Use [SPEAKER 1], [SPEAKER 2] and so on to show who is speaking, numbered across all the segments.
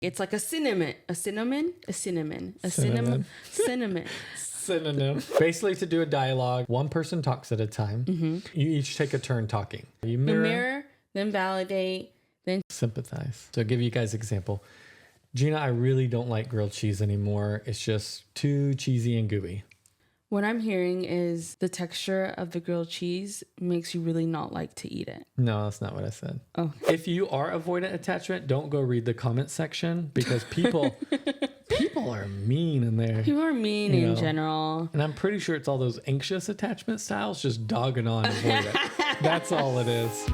[SPEAKER 1] It's like a cinnamon. Synonym.
[SPEAKER 2] Basically, to do a dialogue, one person talks at a time. Mm-hmm. You each take a turn talking. You mirror,
[SPEAKER 1] then validate, then
[SPEAKER 2] sympathize. So I'll give you guys an example. Jeena, I really don't like grilled cheese anymore. It's just too cheesy and gooey.
[SPEAKER 1] What I'm hearing is the texture of the grilled cheese makes you really not like to eat it.
[SPEAKER 2] No, that's not what I said.
[SPEAKER 1] Oh.
[SPEAKER 2] If you are avoidant attachment, don't go read the comment section because people are mean in there.
[SPEAKER 1] People are mean in general.
[SPEAKER 2] And I'm pretty sure it's all those anxious attachment styles just dogging on avoidant. That's all it is.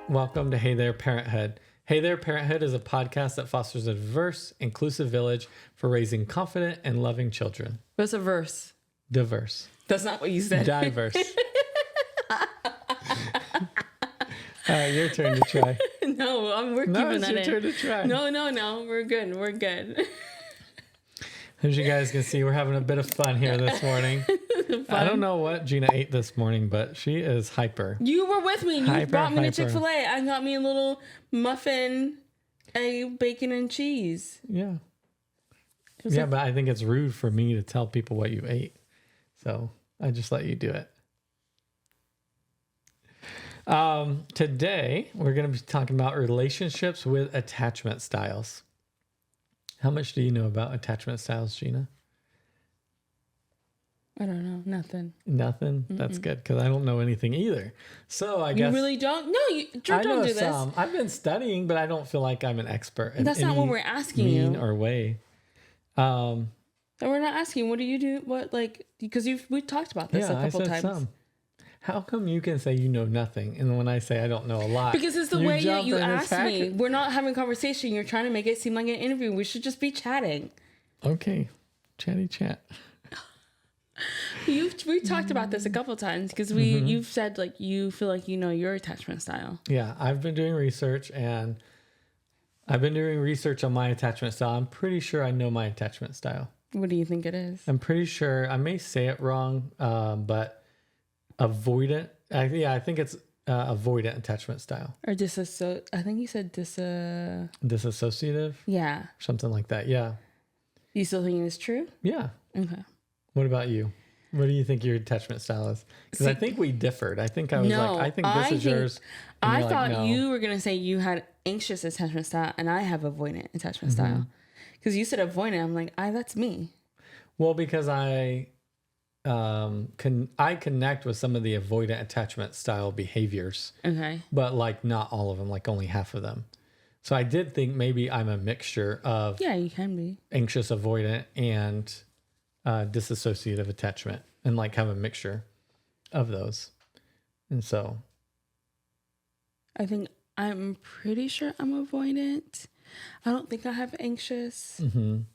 [SPEAKER 2] Welcome to Hey There Parenthood. Hey There Parenthood is a podcast that fosters a diverse, inclusive village for raising confident and loving children.
[SPEAKER 1] What's a verse?
[SPEAKER 2] Diverse.
[SPEAKER 1] That's not what you said.
[SPEAKER 2] Diverse. Your turn to try.
[SPEAKER 1] No, we're keeping that in.
[SPEAKER 2] No, it's your turn to try.
[SPEAKER 1] No. We're good.
[SPEAKER 2] As you guys can see, we're having a bit of fun here this morning. I don't know what Jeena ate this morning, but she is hyper.
[SPEAKER 1] You were with me. You brought me to Chick-fil-A. I got me a little muffin, egg, bacon, and cheese.
[SPEAKER 2] Yeah. Yeah, but I think it's rude for me to tell people what you ate. So I just let you do it. Today, we're going to be talking about relationships with attachment styles. How much do you know about attachment styles, Jeena?
[SPEAKER 1] I don't know. Nothing.
[SPEAKER 2] Nothing? Mm-mm. That's good, because I don't know anything either. So I guess...
[SPEAKER 1] You really don't? No, Drew, don't do this.
[SPEAKER 2] I've been studying, but I don't feel like I'm an expert in
[SPEAKER 1] That's not what we're asking you.
[SPEAKER 2] Mean or way.
[SPEAKER 1] So we're not asking, what do you do? What, like, because we talked about this a couple times. Some.
[SPEAKER 2] How come you can say you know nothing, and when I say I don't know a lot?
[SPEAKER 1] Because it's the way you asked me. We're not having conversation. You're trying to make it seem like an interview. We should just be chatting.
[SPEAKER 2] Okay, chatty chat.
[SPEAKER 1] We talked about this a couple times because you've said like you feel like you know your attachment style.
[SPEAKER 2] Yeah, I've been doing research on my attachment style. I'm pretty sure I know my attachment style.
[SPEAKER 1] What do you think it is?
[SPEAKER 2] I'm pretty sure I may say it wrong, but avoidant. I think it's avoidant attachment style.
[SPEAKER 1] Or I think you said
[SPEAKER 2] disassociative.
[SPEAKER 1] Yeah,
[SPEAKER 2] something like that. Yeah.
[SPEAKER 1] You still think it's true?
[SPEAKER 2] Yeah.
[SPEAKER 1] Okay.
[SPEAKER 2] What about you? What do you think your attachment style is? Because I think we differed. I think I was I think this is yours.
[SPEAKER 1] I thought you were going to say you had anxious attachment style and I have avoidant attachment style. Because you said avoidant. I'm like, that's me.
[SPEAKER 2] Well, because I connect with some of the avoidant attachment style behaviors. Okay. But like not all of them, like only half of them. So I did think maybe I'm a mixture of...
[SPEAKER 1] Yeah, you can be.
[SPEAKER 2] Anxious avoidant and... disassociative attachment, and like have a mixture of those. And so
[SPEAKER 1] I'm pretty sure I'm avoidant. I don't think I have anxious,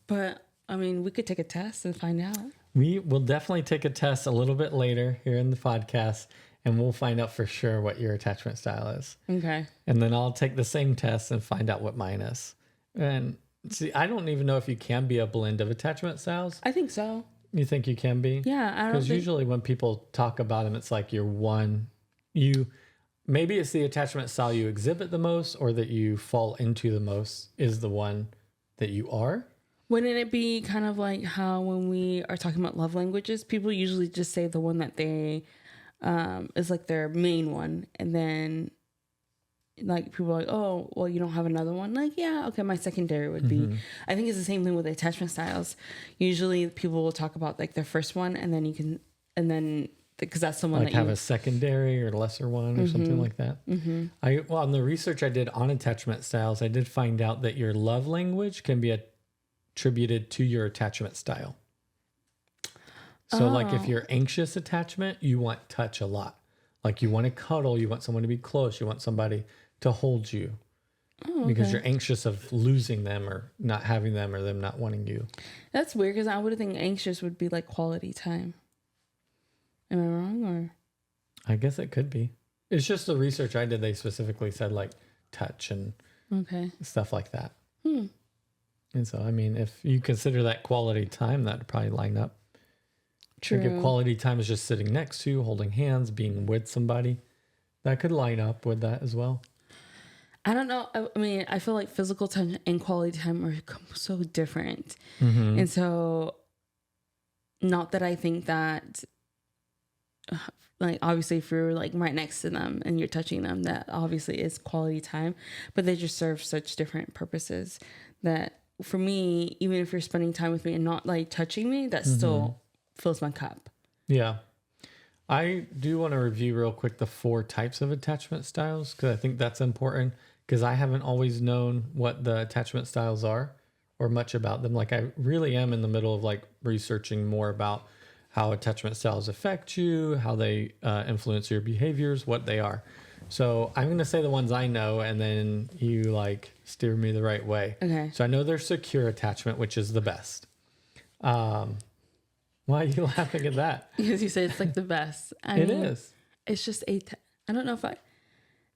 [SPEAKER 1] but I mean, we could take a test and find out.
[SPEAKER 2] We will definitely take a test a little bit later here in the podcast, and we'll find out for sure what your attachment style is. Okay. And then I'll take the same test and find out what mine is. And see, I don't even know if you can be a blend of attachment styles.
[SPEAKER 1] I think so.
[SPEAKER 2] You think you can be?
[SPEAKER 1] Yeah, I don't
[SPEAKER 2] Because usually when people talk about them, it's like maybe it's the attachment style you exhibit the most or that you fall into the most is the one that you are.
[SPEAKER 1] Wouldn't it be kind of like how when we are talking about love languages, people usually just say the one that they is like their main one, and then like people are like, oh, well, you don't have another one. Like, yeah, okay, my secondary would be. I think it's the same thing with attachment styles. Usually people will talk about like their first one, and then because that's the one
[SPEAKER 2] like
[SPEAKER 1] that
[SPEAKER 2] have a secondary or lesser one or something like that. On the research I did on attachment styles, I did find out that your love language can be attributed to your attachment style. So like if you're anxious attachment, you want touch a lot. Like you want to cuddle, you want someone to be close, you want somebody to hold you because you're anxious of losing them or not having them or them not wanting you.
[SPEAKER 1] That's weird because I would think anxious would be like quality time. Am I wrong or?
[SPEAKER 2] I guess it could be. It's just the research I did. They specifically said like touch and stuff like that. And so, I mean, if you consider that quality time, that would probably line up. True. I think if quality time is just sitting next to, holding hands, being with somebody, that could line up with that as well.
[SPEAKER 1] I don't know. I mean, I feel like physical time and quality time are so different.
[SPEAKER 2] Mm-hmm.
[SPEAKER 1] And so, not that I think that, like, obviously, if you're like right next to them and you're touching them, that obviously is quality time, but they just serve such different purposes that for me, even if you're spending time with me and not like touching me, that still fills my cup.
[SPEAKER 2] Yeah. I do want to review real quick the 4 types of attachment styles, because I think that's important, because I haven't always known what the attachment styles are or much about them. Like, I really am in the middle of like researching more about how attachment styles affect you, how they influence your behaviors, what they are. So I'm going to say the ones I know, and then you like steer me the right way.
[SPEAKER 1] Okay.
[SPEAKER 2] So I know there's secure attachment, which is the best. Why are you laughing at that?
[SPEAKER 1] Because you say it's like the best.
[SPEAKER 2] It is.
[SPEAKER 1] It's just I don't know if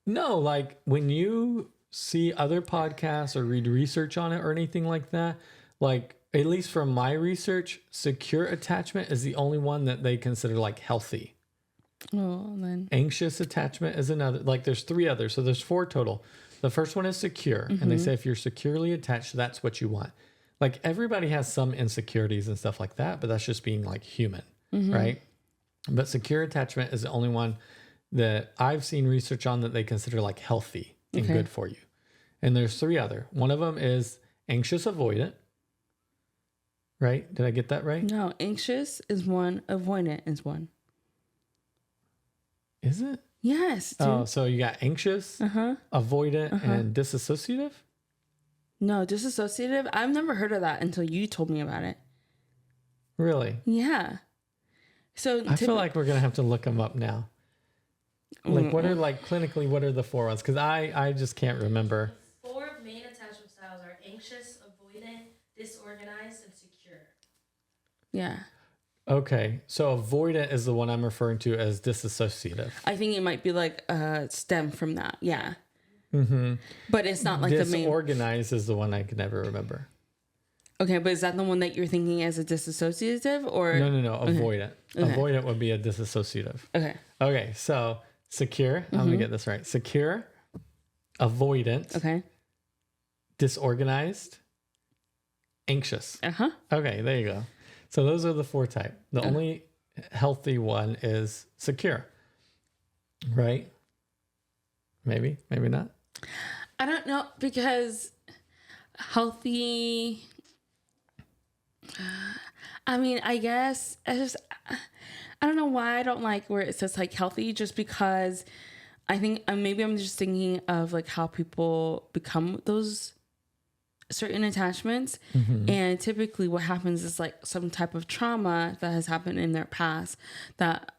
[SPEAKER 2] No, like when you see other podcasts or read research on it or anything like that, like at least from my research, secure attachment is the only one that they consider like healthy.
[SPEAKER 1] Oh, then
[SPEAKER 2] Anxious attachment is another. Like there's 3 others. So there's 4 total. The first one is secure. And they say if you're securely attached, that's what you want. Like everybody has some insecurities and stuff like that, but that's just being like human, right? But secure attachment is the only one that I've seen research on that they consider like healthy and good for you. And there's 3 other. One of them is anxious avoidant, right? Did I get that right?
[SPEAKER 1] No, anxious is one, avoidant is one.
[SPEAKER 2] Is it?
[SPEAKER 1] Yes. Dude.
[SPEAKER 2] Oh, so you got anxious, avoidant, and disassociative?
[SPEAKER 1] No, disassociative. I've never heard of that until you told me about it.
[SPEAKER 2] Really?
[SPEAKER 1] Yeah. So
[SPEAKER 2] I feel like we're going to have to look them up now. Like what are like clinically, what are the 4 ones? Because I just can't remember.
[SPEAKER 3] 4 main attachment styles are anxious, avoidant, disorganized, and secure.
[SPEAKER 1] Yeah.
[SPEAKER 2] Okay. So avoidant is the one I'm referring to as disassociative.
[SPEAKER 1] I think it might be like stem from that. Yeah. But it's not like the main.
[SPEAKER 2] Disorganized is the one I can never remember.
[SPEAKER 1] Okay, but is that the one that you're thinking as a disassociative or?
[SPEAKER 2] No. Avoidant.
[SPEAKER 1] Okay.
[SPEAKER 2] Avoidant would be a disassociative.
[SPEAKER 1] Okay.
[SPEAKER 2] Okay. So secure. I'm going to get this right. Secure, avoidant,
[SPEAKER 1] Okay.
[SPEAKER 2] disorganized, anxious. Okay. There you go. So those are the 4 type. The only healthy one is secure, right? Maybe not.
[SPEAKER 1] I don't know because healthy. I mean, I guess I don't know why I don't like where it says like healthy, just because I think maybe I'm just thinking of like how people become those certain attachments. And typically what happens is like some type of trauma that has happened in their past that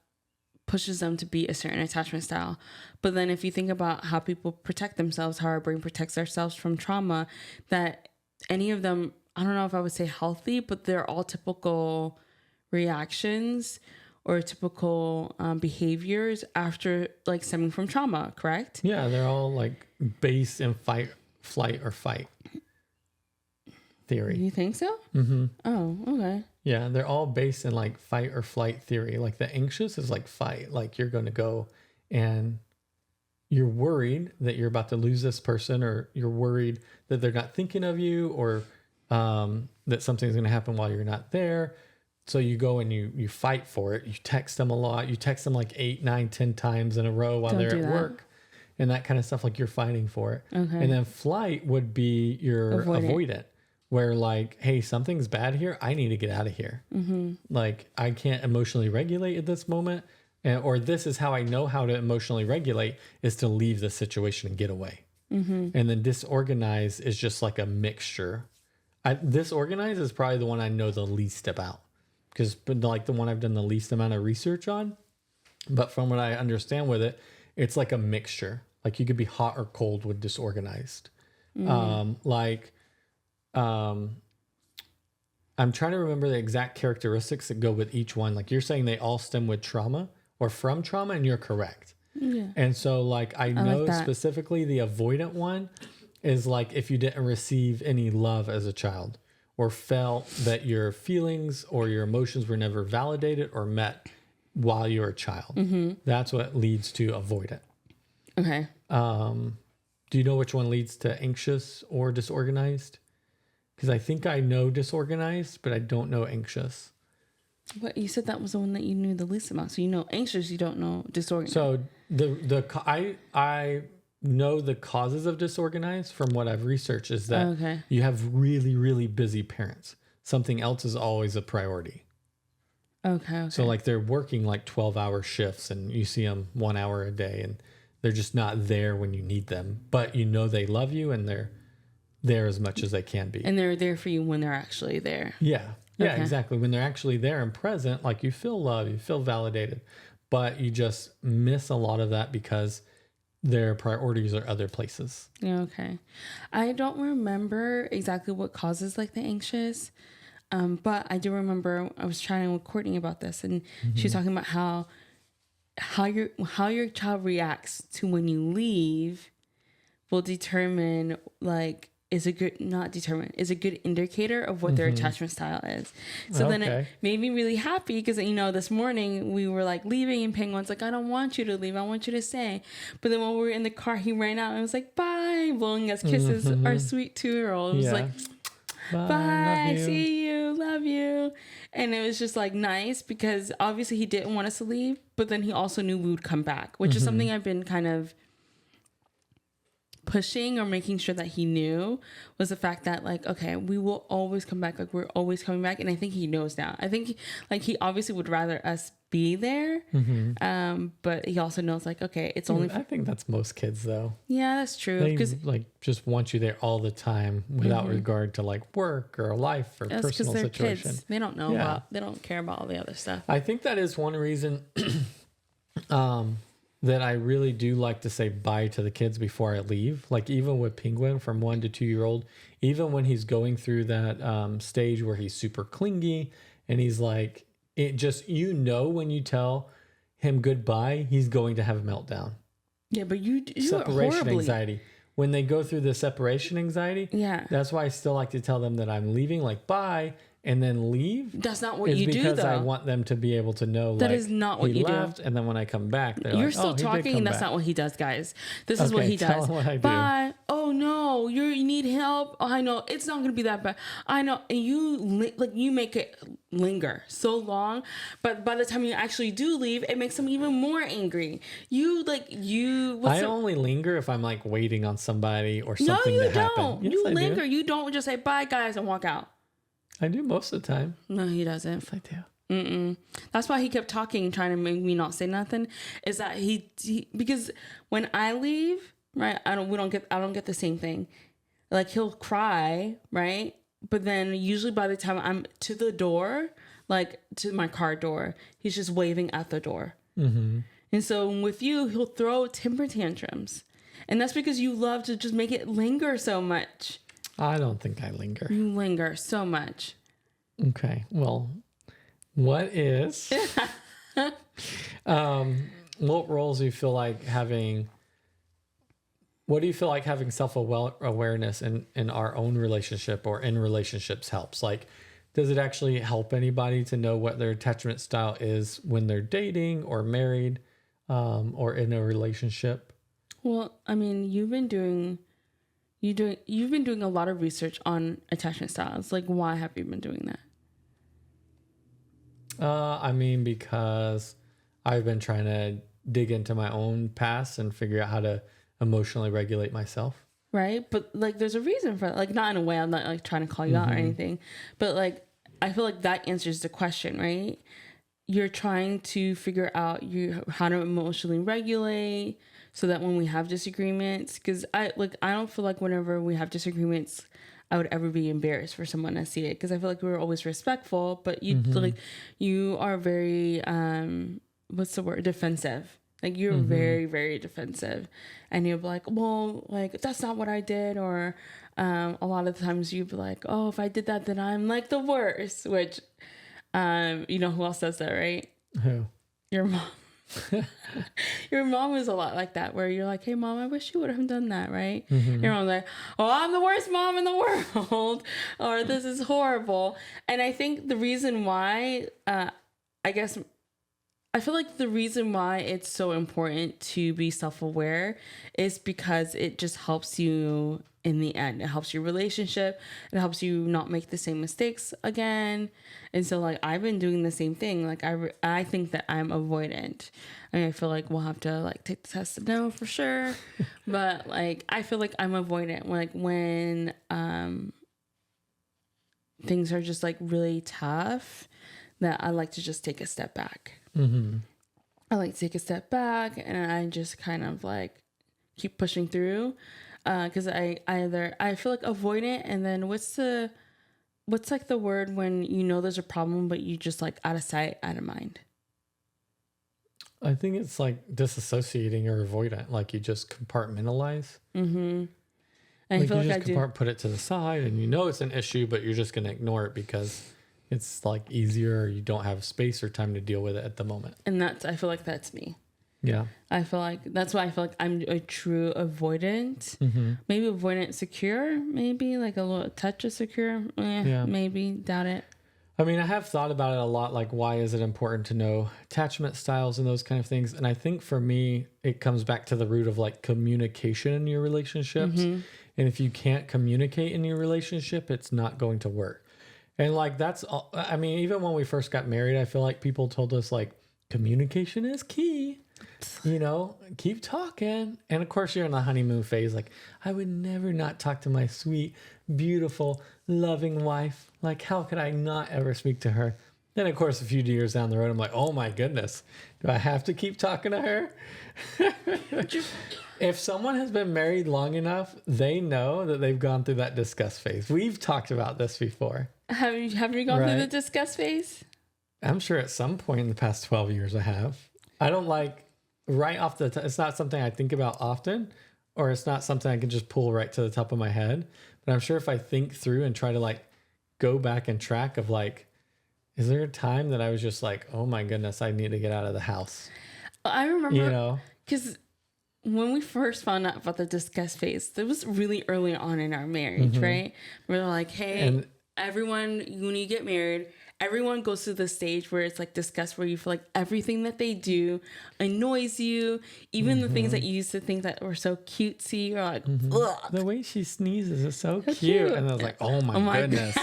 [SPEAKER 1] pushes them to be a certain attachment style. But then if you think about how people protect themselves, how our brain protects ourselves from trauma, that any of them, I don't know if I would say healthy, but they're all typical reactions or typical behaviors after like stemming from trauma, correct?
[SPEAKER 2] Yeah, they're all like based in fight, flight, or fight theory.
[SPEAKER 1] You think so? Oh, okay.
[SPEAKER 2] Yeah, they're all based in like fight or flight theory. Like the anxious is like fight, like you're going to go and you're worried that you're about to lose this person, or you're worried that they're not thinking of you, or that something's going to happen while you're not there. So you go and you fight for it. You text them a lot. You text them like 8, 9, 10 times in a row while they're at work and that kind of stuff. Like you're fighting for it. Okay. And then flight would be your avoidant. Where like, hey, something's bad here. I need to get out of here. Like I can't emotionally regulate at this moment. Or this is how I know how to emotionally regulate, is to leave the situation and get away. And then disorganized is just like a mixture. Disorganized is probably the one I know the least about, because like the one I've done the least amount of research on. But from what I understand with it, it's like a mixture. Like you could be hot or cold with disorganized. I'm trying to remember the exact characteristics that go with each one. Like you're saying they all stem with trauma or from trauma, and you're correct. Yeah. And so like I know like specifically the avoidant one is like if you didn't receive any love as a child, or felt that your feelings or your emotions were never validated or met while you were a child. That's what leads to avoidant.
[SPEAKER 1] Okay.
[SPEAKER 2] Do you know which one leads to anxious or disorganized? Because I think I know disorganized, but I don't know anxious.
[SPEAKER 1] What, you said that was the one that you knew the least about. So you know anxious, you don't know disorganized.
[SPEAKER 2] So I know the causes of disorganized from what I've researched is that you have really, really busy parents. Something else is always a priority.
[SPEAKER 1] Okay.
[SPEAKER 2] So like they're working like 12-hour shifts and you see them 1 hour a day and they're just not there when you need them, but you know they love you and they're there as much as they can be.
[SPEAKER 1] And they're there for you when they're actually there.
[SPEAKER 2] Yeah. Yeah, exactly. When they're actually there and present, like you feel love, you feel validated, but you just miss a lot of that because their priorities are other places.
[SPEAKER 1] Yeah, okay. I don't remember exactly what causes like the anxious, but I do remember I was chatting with Courtney about this, and she was talking about how your child reacts to when you leave will determine like is a good indicator of what their attachment style is. So then it made me really happy because this morning we were like leaving and Penguin's like, I don't want you to leave, I want you to stay. But then when we were in the car he ran out and was like, bye, blowing us kisses. Our sweet 2-year-old was like, bye, see you, love you. And it was just like nice because obviously he didn't want us to leave, but then he also knew we would come back, which is something I've been kind of pushing or making sure that he knew, was the fact that like, okay, we will always come back, like we're always coming back. And I think he knows now. I think like he obviously would rather us be there, but he also knows like, okay, it's only
[SPEAKER 2] I think that's most kids though.
[SPEAKER 1] Yeah, that's true,
[SPEAKER 2] They
[SPEAKER 1] because
[SPEAKER 2] like just want you there all the time without regard to like work or life or
[SPEAKER 1] that's
[SPEAKER 2] personal
[SPEAKER 1] they're
[SPEAKER 2] situation.
[SPEAKER 1] Kids. They don't know about, they don't care about all the other stuff.
[SPEAKER 2] I think that is one reason that I really do like to say bye to the kids before I leave. Like even with Penguin from 1 to 2-year-old, even when he's going through that stage where he's super clingy and he's like, it just, when you tell him goodbye, he's going to have a meltdown.
[SPEAKER 1] Yeah, but you
[SPEAKER 2] separation anxiety. When they go through the separation anxiety, that's why I still like to tell them that I'm leaving, like bye, and then leave.
[SPEAKER 1] That's not what you do, though.
[SPEAKER 2] Because I want them to be able to know
[SPEAKER 1] that
[SPEAKER 2] like,
[SPEAKER 1] is not what
[SPEAKER 2] he
[SPEAKER 1] you
[SPEAKER 2] left,
[SPEAKER 1] do.
[SPEAKER 2] And then when I come back, they're
[SPEAKER 1] you're
[SPEAKER 2] like,
[SPEAKER 1] still talking, and that's not what he does, guys. This is what he does.
[SPEAKER 2] What I
[SPEAKER 1] bye.
[SPEAKER 2] Do.
[SPEAKER 1] Oh no, you need help. Oh, I know it's not gonna be that bad. I know, and you make it linger so long, but by the time you actually do leave, it makes them even more angry. I
[SPEAKER 2] only linger if I'm like waiting on somebody or something to happen.
[SPEAKER 1] No, you don't.
[SPEAKER 2] Yes,
[SPEAKER 1] You
[SPEAKER 2] I
[SPEAKER 1] linger.
[SPEAKER 2] do.
[SPEAKER 1] You don't just say bye, guys, and walk out.
[SPEAKER 2] I do most of the time.
[SPEAKER 1] No, he doesn't.
[SPEAKER 2] Yes, I do.
[SPEAKER 1] That's why he kept talking, trying to make me not say nothing. Is that he because when I leave, right, I don't get the same thing. Like he'll cry, right, but then usually by the time I'm to the door, like to my car door, he's just waving at the door. And so with you, he'll throw temper tantrums, and that's because you love to just make it linger so much.
[SPEAKER 2] I don't think I linger.
[SPEAKER 1] You linger so much.
[SPEAKER 2] Okay. Well, what roles do you feel like having? What do you feel like having self-awareness in our own relationship or in relationships helps? Like, does it actually help anybody to know what their attachment style is when they're dating or married, or in a relationship?
[SPEAKER 1] Well, I mean, you've been doing a lot of research on attachment styles. Like, why have you been doing that?
[SPEAKER 2] I mean, because I've been trying to dig into my own past and figure out how to emotionally regulate myself.
[SPEAKER 1] Right? But like, there's a reason for that. Like, not in a way, I'm not like trying to call you out or anything, but like, I feel like that answers the question, right? You're trying to figure out how to emotionally regulate so that when we have disagreements, because I don't feel like whenever we have disagreements, I would ever be embarrassed for someone to see it, because I feel like we're always respectful, but you are very what's the word, defensive. Like you're very, very defensive, and you'll be like, well, like that's not what I did, or a lot of the times you'd be like, oh, if I did that, then I'm like the worst. Which you know who else does that, right?
[SPEAKER 2] Who?
[SPEAKER 1] Your mom. Your mom is a lot like that, where you're like, hey mom, I wish you would have done that, right? Your mom's like, oh, I'm the worst mom in the world, or this is horrible. And I think the reason why I guess I feel like the reason why it's so important to be self-aware is because it just helps you in the end. It helps your relationship. It helps you not make the same mistakes again. And so like I've been doing the same thing. Like I think that I'm avoidant. I mean, I feel like we'll have to like take the test to know for sure. But like I feel like I'm avoidant when things are just like really tough, that I like to just take a step back.
[SPEAKER 2] Mm-hmm.
[SPEAKER 1] I like to take a step back and I just kind of like keep pushing through. Cause I feel like avoidant, and then what's like the word when you know there's a problem, but you just like out of sight, out of mind.
[SPEAKER 2] I think it's like disassociating or avoidant. Like you just compartmentalize.
[SPEAKER 1] Mm-hmm. And
[SPEAKER 2] Like
[SPEAKER 1] I feel
[SPEAKER 2] you
[SPEAKER 1] like
[SPEAKER 2] just put it to the side, and you know it's an issue, but you're just going to ignore it because it's like easier, or you don't have space or time to deal with it at the moment.
[SPEAKER 1] And I feel like that's me.
[SPEAKER 2] Yeah.
[SPEAKER 1] I feel like that's why I feel like I'm a true avoidant.
[SPEAKER 2] Mm-hmm.
[SPEAKER 1] Maybe avoidant secure, maybe like a little touch of secure. Yeah. Maybe, doubt it.
[SPEAKER 2] I mean, I have thought about it a lot. Like, why is it important to know attachment styles and those kind of things? And I think for me, it comes back to the root of like communication in your relationships.
[SPEAKER 1] Mm-hmm.
[SPEAKER 2] And if you can't communicate in your relationship, it's not going to work. And like, that's all. I mean, even when we first got married, I feel like people told us like communication is key. You know, keep talking. And of course, you're in the honeymoon phase. Like, I would never not talk to my sweet, beautiful, loving wife. Like, how could I not ever speak to her? Then, of course, a few years down the road, I'm like, oh my goodness, do I have to keep talking to her? If someone has been married long enough, they know that they've gone through that disgust phase. We've talked about this before.
[SPEAKER 1] Have you gone through the disgust phase?
[SPEAKER 2] I'm sure at some point in the past 12 years I have. I don't like right off the top. It's not something I think about often, or it's not something I can just pull right to the top of my head. But I'm sure if I think through and try to like go back and track of like, is there a time that I was just like, oh my goodness, I need to get out of the house?
[SPEAKER 1] I remember,
[SPEAKER 2] you know,
[SPEAKER 1] because when we first found out about the disgust phase, it was really early on in our marriage, right? We were like, hey, everyone, when you get married, everyone goes through the stage where it's like disgust, where you feel like everything that they do annoys you. Even the things that you used to think that were so cutesy, you're like, ugh.
[SPEAKER 2] The way she sneezes is so cute. And I was like, oh my goodness.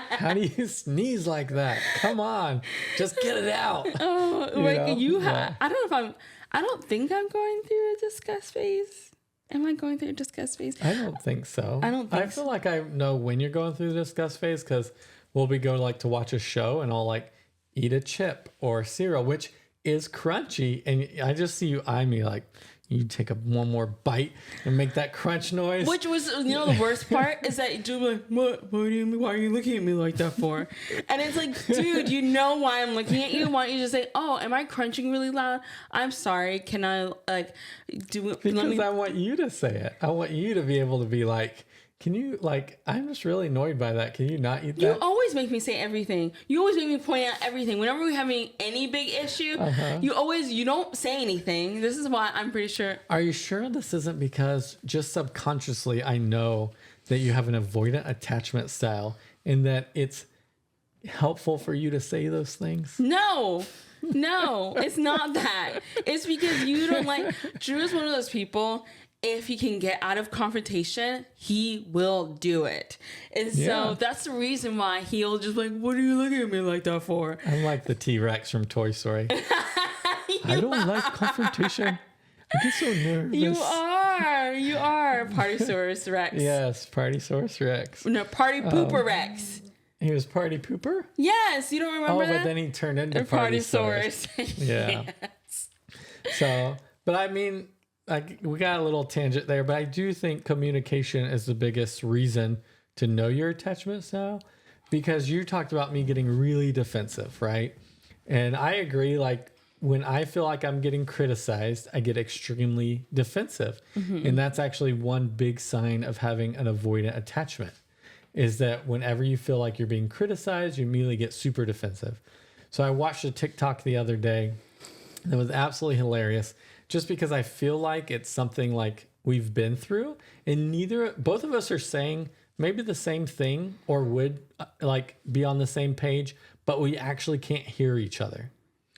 [SPEAKER 2] How do you sneeze like that? Come on, just get it out.
[SPEAKER 1] Oh, I don't know if I don't think I'm going through a disgust phase. Am I going through a disgust phase?
[SPEAKER 2] I don't think so.
[SPEAKER 1] I
[SPEAKER 2] feel like I know when you're going through the disgust phase, because we'll be going like to watch a show and I'll like eat a chip or cereal, which is crunchy. And I just see you eye me like, you take one more bite and make that crunch noise.
[SPEAKER 1] Which was, the worst part is that you're like, what do you mean? Why are you looking at me like that for? And it's like, dude, you know why I'm looking at you? Why don't you just say, oh, am I crunching really loud? I'm sorry. Can I like do it?
[SPEAKER 2] Because I want you to say it. I want you to be able to be like, can you, like, I'm just really annoyed by that. Can you not eat that?
[SPEAKER 1] You always make me say everything. You always make me point out everything. Whenever we're having any big issue, you don't say anything. This is why I'm pretty sure.
[SPEAKER 2] Are you sure this isn't because just subconsciously I know that you have an avoidant attachment style and that it's helpful for you to say those things?
[SPEAKER 1] No, it's not that. It's because you don't like. Drew is one of those people. If he can get out of confrontation, he will do it. And so that's the reason why he'll just like, what are you looking at me like that for?
[SPEAKER 2] I'm like the T-Rex from Toy Story. I don't like confrontation. I get so nervous.
[SPEAKER 1] You are Partysaurus Rex.
[SPEAKER 2] Yes, Partysaurus Rex.
[SPEAKER 1] No, Party Pooper Rex.
[SPEAKER 2] He was Party Pooper?
[SPEAKER 1] Yes, you don't remember that?
[SPEAKER 2] Oh, but then he turned into Partysaurus. Yeah.
[SPEAKER 1] Yes.
[SPEAKER 2] So, but I mean, like, we got a little tangent there, but I do think communication is the biggest reason to know your attachment style, because you talked about me getting really defensive, right? And I agree. Like, when I feel like I'm getting criticized, I get extremely defensive. And that's actually one big sign of having an avoidant attachment, is that whenever you feel like you're being criticized, you immediately get super defensive. So I watched a TikTok the other day that was absolutely hilarious, just because I feel like it's something like we've been through, and both of us are saying maybe the same thing or would like be on the same page, but we actually can't hear each other.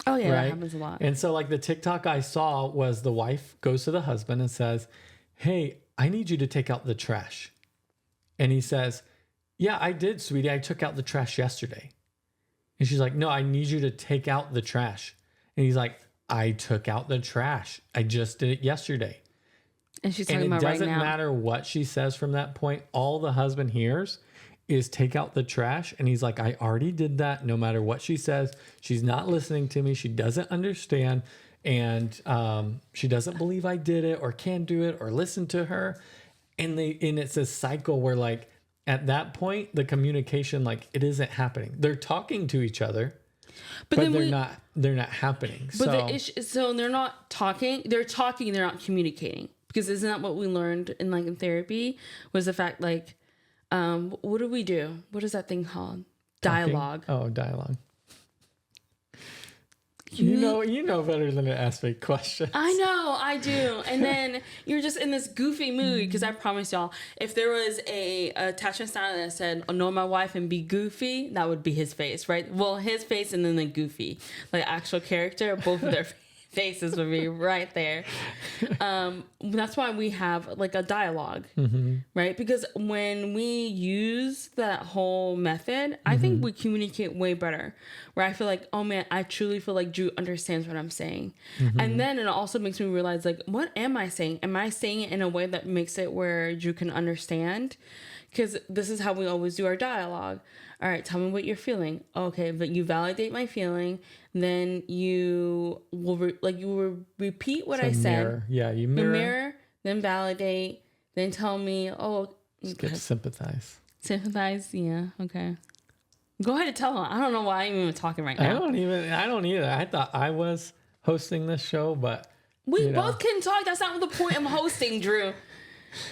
[SPEAKER 1] Oh yeah,
[SPEAKER 2] right?
[SPEAKER 1] that happens a lot.
[SPEAKER 2] And so like the TikTok I saw was the wife goes to the husband and says, "Hey, I need you to take out the trash." And he says, "Yeah, I did, sweetie. I took out the trash yesterday." And she's like, "No, I need you to take out the trash." And he's like, "I took out the trash. I just did it yesterday."
[SPEAKER 1] And she's
[SPEAKER 2] And
[SPEAKER 1] talking
[SPEAKER 2] it
[SPEAKER 1] about right
[SPEAKER 2] doesn't
[SPEAKER 1] now.
[SPEAKER 2] matter what she says from that point. All the husband hears is take out the trash. And he's like, "I already did that. No matter what she says, she's not listening to me. She doesn't understand. And she doesn't believe I did it or can do it or listen to her." And it's a cycle where like at that point, the communication, like it isn't happening. They're talking to each other, but they're not happening.
[SPEAKER 1] But the issue, so they're not talking. They're talking. They're not communicating. Because isn't that what we learned in therapy? Was the fact like, what do we do? What is that thing called?
[SPEAKER 2] Talking?
[SPEAKER 1] Dialogue.
[SPEAKER 2] Oh, dialogue. You know better than to ask me questions.
[SPEAKER 1] I know, I do. And then you're just in this goofy mood because I promise y'all, if there was a attachment style that said, "Know my wife and be goofy," that would be his face, right? Well, his face and then the goofy, like actual character, both of their faces would be right there. That's why we have like a dialogue, right? Because when we use that whole method, I think we communicate way better. Where I feel like, oh man, I truly feel like Drew understands what I'm saying. And then it also makes me realize, like, what am I saying? Am I saying it in a way that makes it where Drew can understand? Because this is how we always do our dialogue. All right, tell me what you're feeling. Okay, but you validate my feeling. Then you will repeat what I said.
[SPEAKER 2] Mirror. Yeah, you
[SPEAKER 1] You
[SPEAKER 2] mirror.
[SPEAKER 1] mirror, then validate, then tell me, oh,
[SPEAKER 2] Skip sympathize.
[SPEAKER 1] sympathize. Yeah, okay. Go ahead and tell them. I don't know why I'm even talking right now.
[SPEAKER 2] I don't either. I thought I was hosting this show, but
[SPEAKER 1] We both can talk. That's not the point of hosting, Drew.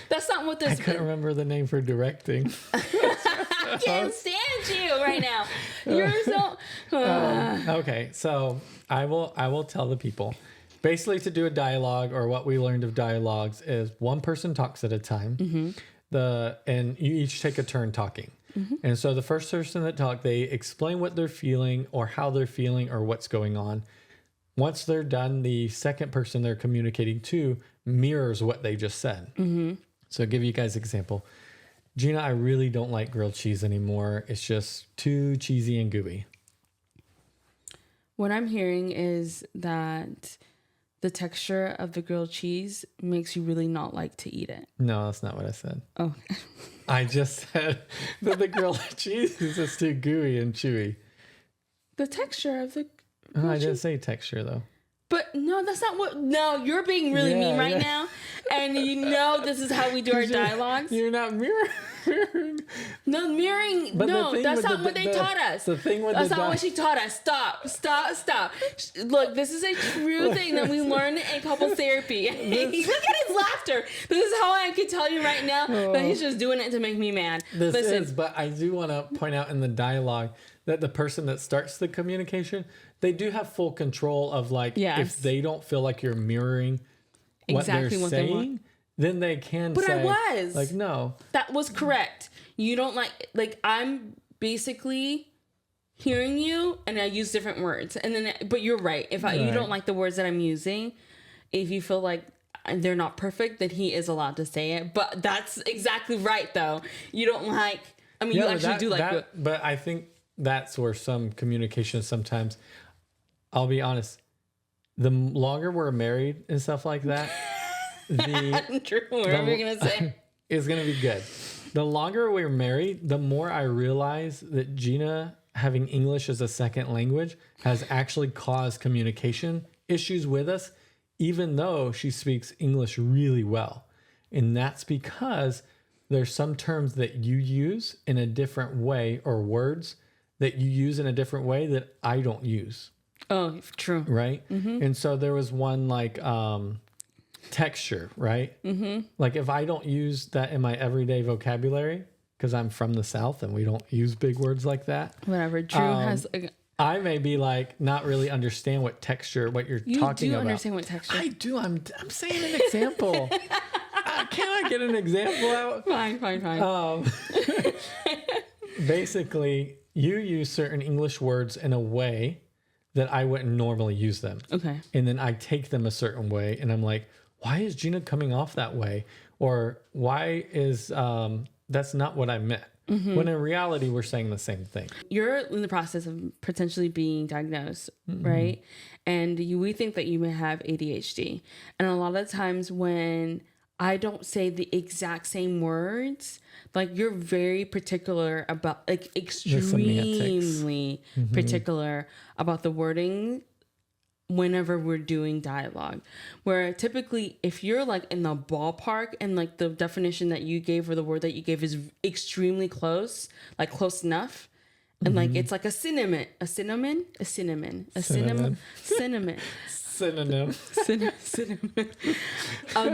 [SPEAKER 1] That's not what
[SPEAKER 2] I
[SPEAKER 1] this.
[SPEAKER 2] couldn't remember the name for directing.
[SPEAKER 1] I can't stand you right now. You're so.
[SPEAKER 2] Okay, so I will tell the people. Basically, to do a dialogue, or what we learned of dialogues, is one person talks at a time. And you each take a turn talking. And so the first person that talks, they explain what they're feeling or how they're feeling or what's going on. Once they're done, the second person they're communicating to mirrors what they just said. So I'll give you guys an example. Jeena, I really don't like grilled cheese anymore. It's just too cheesy and gooey.
[SPEAKER 1] What I'm hearing is that the texture of the grilled cheese makes you really not like to eat it.
[SPEAKER 2] No, that's not what I said.
[SPEAKER 1] Oh.
[SPEAKER 2] I just said that the grilled cheese is just too gooey and chewy.
[SPEAKER 1] The texture of the.
[SPEAKER 2] I didn't say texture though.
[SPEAKER 1] But no, that's not what. No, you're being really mean right now, and you know this is how we do our dialogues.
[SPEAKER 2] You're not mirroring.
[SPEAKER 1] No mirroring.
[SPEAKER 2] But
[SPEAKER 1] No, that's not what they taught us.
[SPEAKER 2] The thing with
[SPEAKER 1] that's not what she taught us. Stop. Look, this is a true thing that we learned in couples therapy. Look at his laughter. This is how I can tell you right now that he's just doing it to make me mad.
[SPEAKER 2] Listen, but I do want to point out in the dialogue that the person that starts the communication, they do have full control of if they don't feel like you're mirroring
[SPEAKER 1] exactly
[SPEAKER 2] what they're saying, then they can
[SPEAKER 1] but
[SPEAKER 2] say,
[SPEAKER 1] I was.
[SPEAKER 2] like, no.
[SPEAKER 1] That was correct. You don't like I'm basically hearing you and I use different words. And then but you're right. If you don't like the words that I'm using, if you feel like they're not perfect, then he is allowed to say it. But that's exactly right though. You don't like you actually do like
[SPEAKER 2] that, but I think that's where some communication sometimes, I'll be honest, the longer we're married and stuff like that,
[SPEAKER 1] whatever you're gonna say
[SPEAKER 2] is gonna be good. The longer we're married, the more I realize that Jeena having English as a second language has actually caused communication issues with us, even though she speaks English really well. And that's because there's some terms that you use in a different way, or words that you use in a different way that I don't use.
[SPEAKER 1] Oh, true.
[SPEAKER 2] Right? And so there was one like texture, right? Like if I don't use that in my everyday vocabulary, because I'm from the South and we don't use big words like that.
[SPEAKER 1] Whatever. Drew has...
[SPEAKER 2] I may be like not really understand what texture, what you're talking about.
[SPEAKER 1] You do understand what texture.
[SPEAKER 2] I do. I'm saying an example. Can I get an example out?
[SPEAKER 1] Fine.
[SPEAKER 2] Basically, you use certain English words in a way that I wouldn't normally use them.
[SPEAKER 1] Okay.
[SPEAKER 2] And then I take them a certain way and I'm like, why is Jeena coming off that way? Or why is that's not what I meant? When in reality, we're saying the same thing.
[SPEAKER 1] You're in the process of potentially being diagnosed, right? And we think that you may have ADHD. And a lot of times when I don't say the exact same words, like you're very particular about, like extremely particular about the wording whenever we're doing dialogue, where typically if you're like in the ballpark and like the definition that you gave or the word that you gave is extremely close, like close enough, and like it's like a synonym of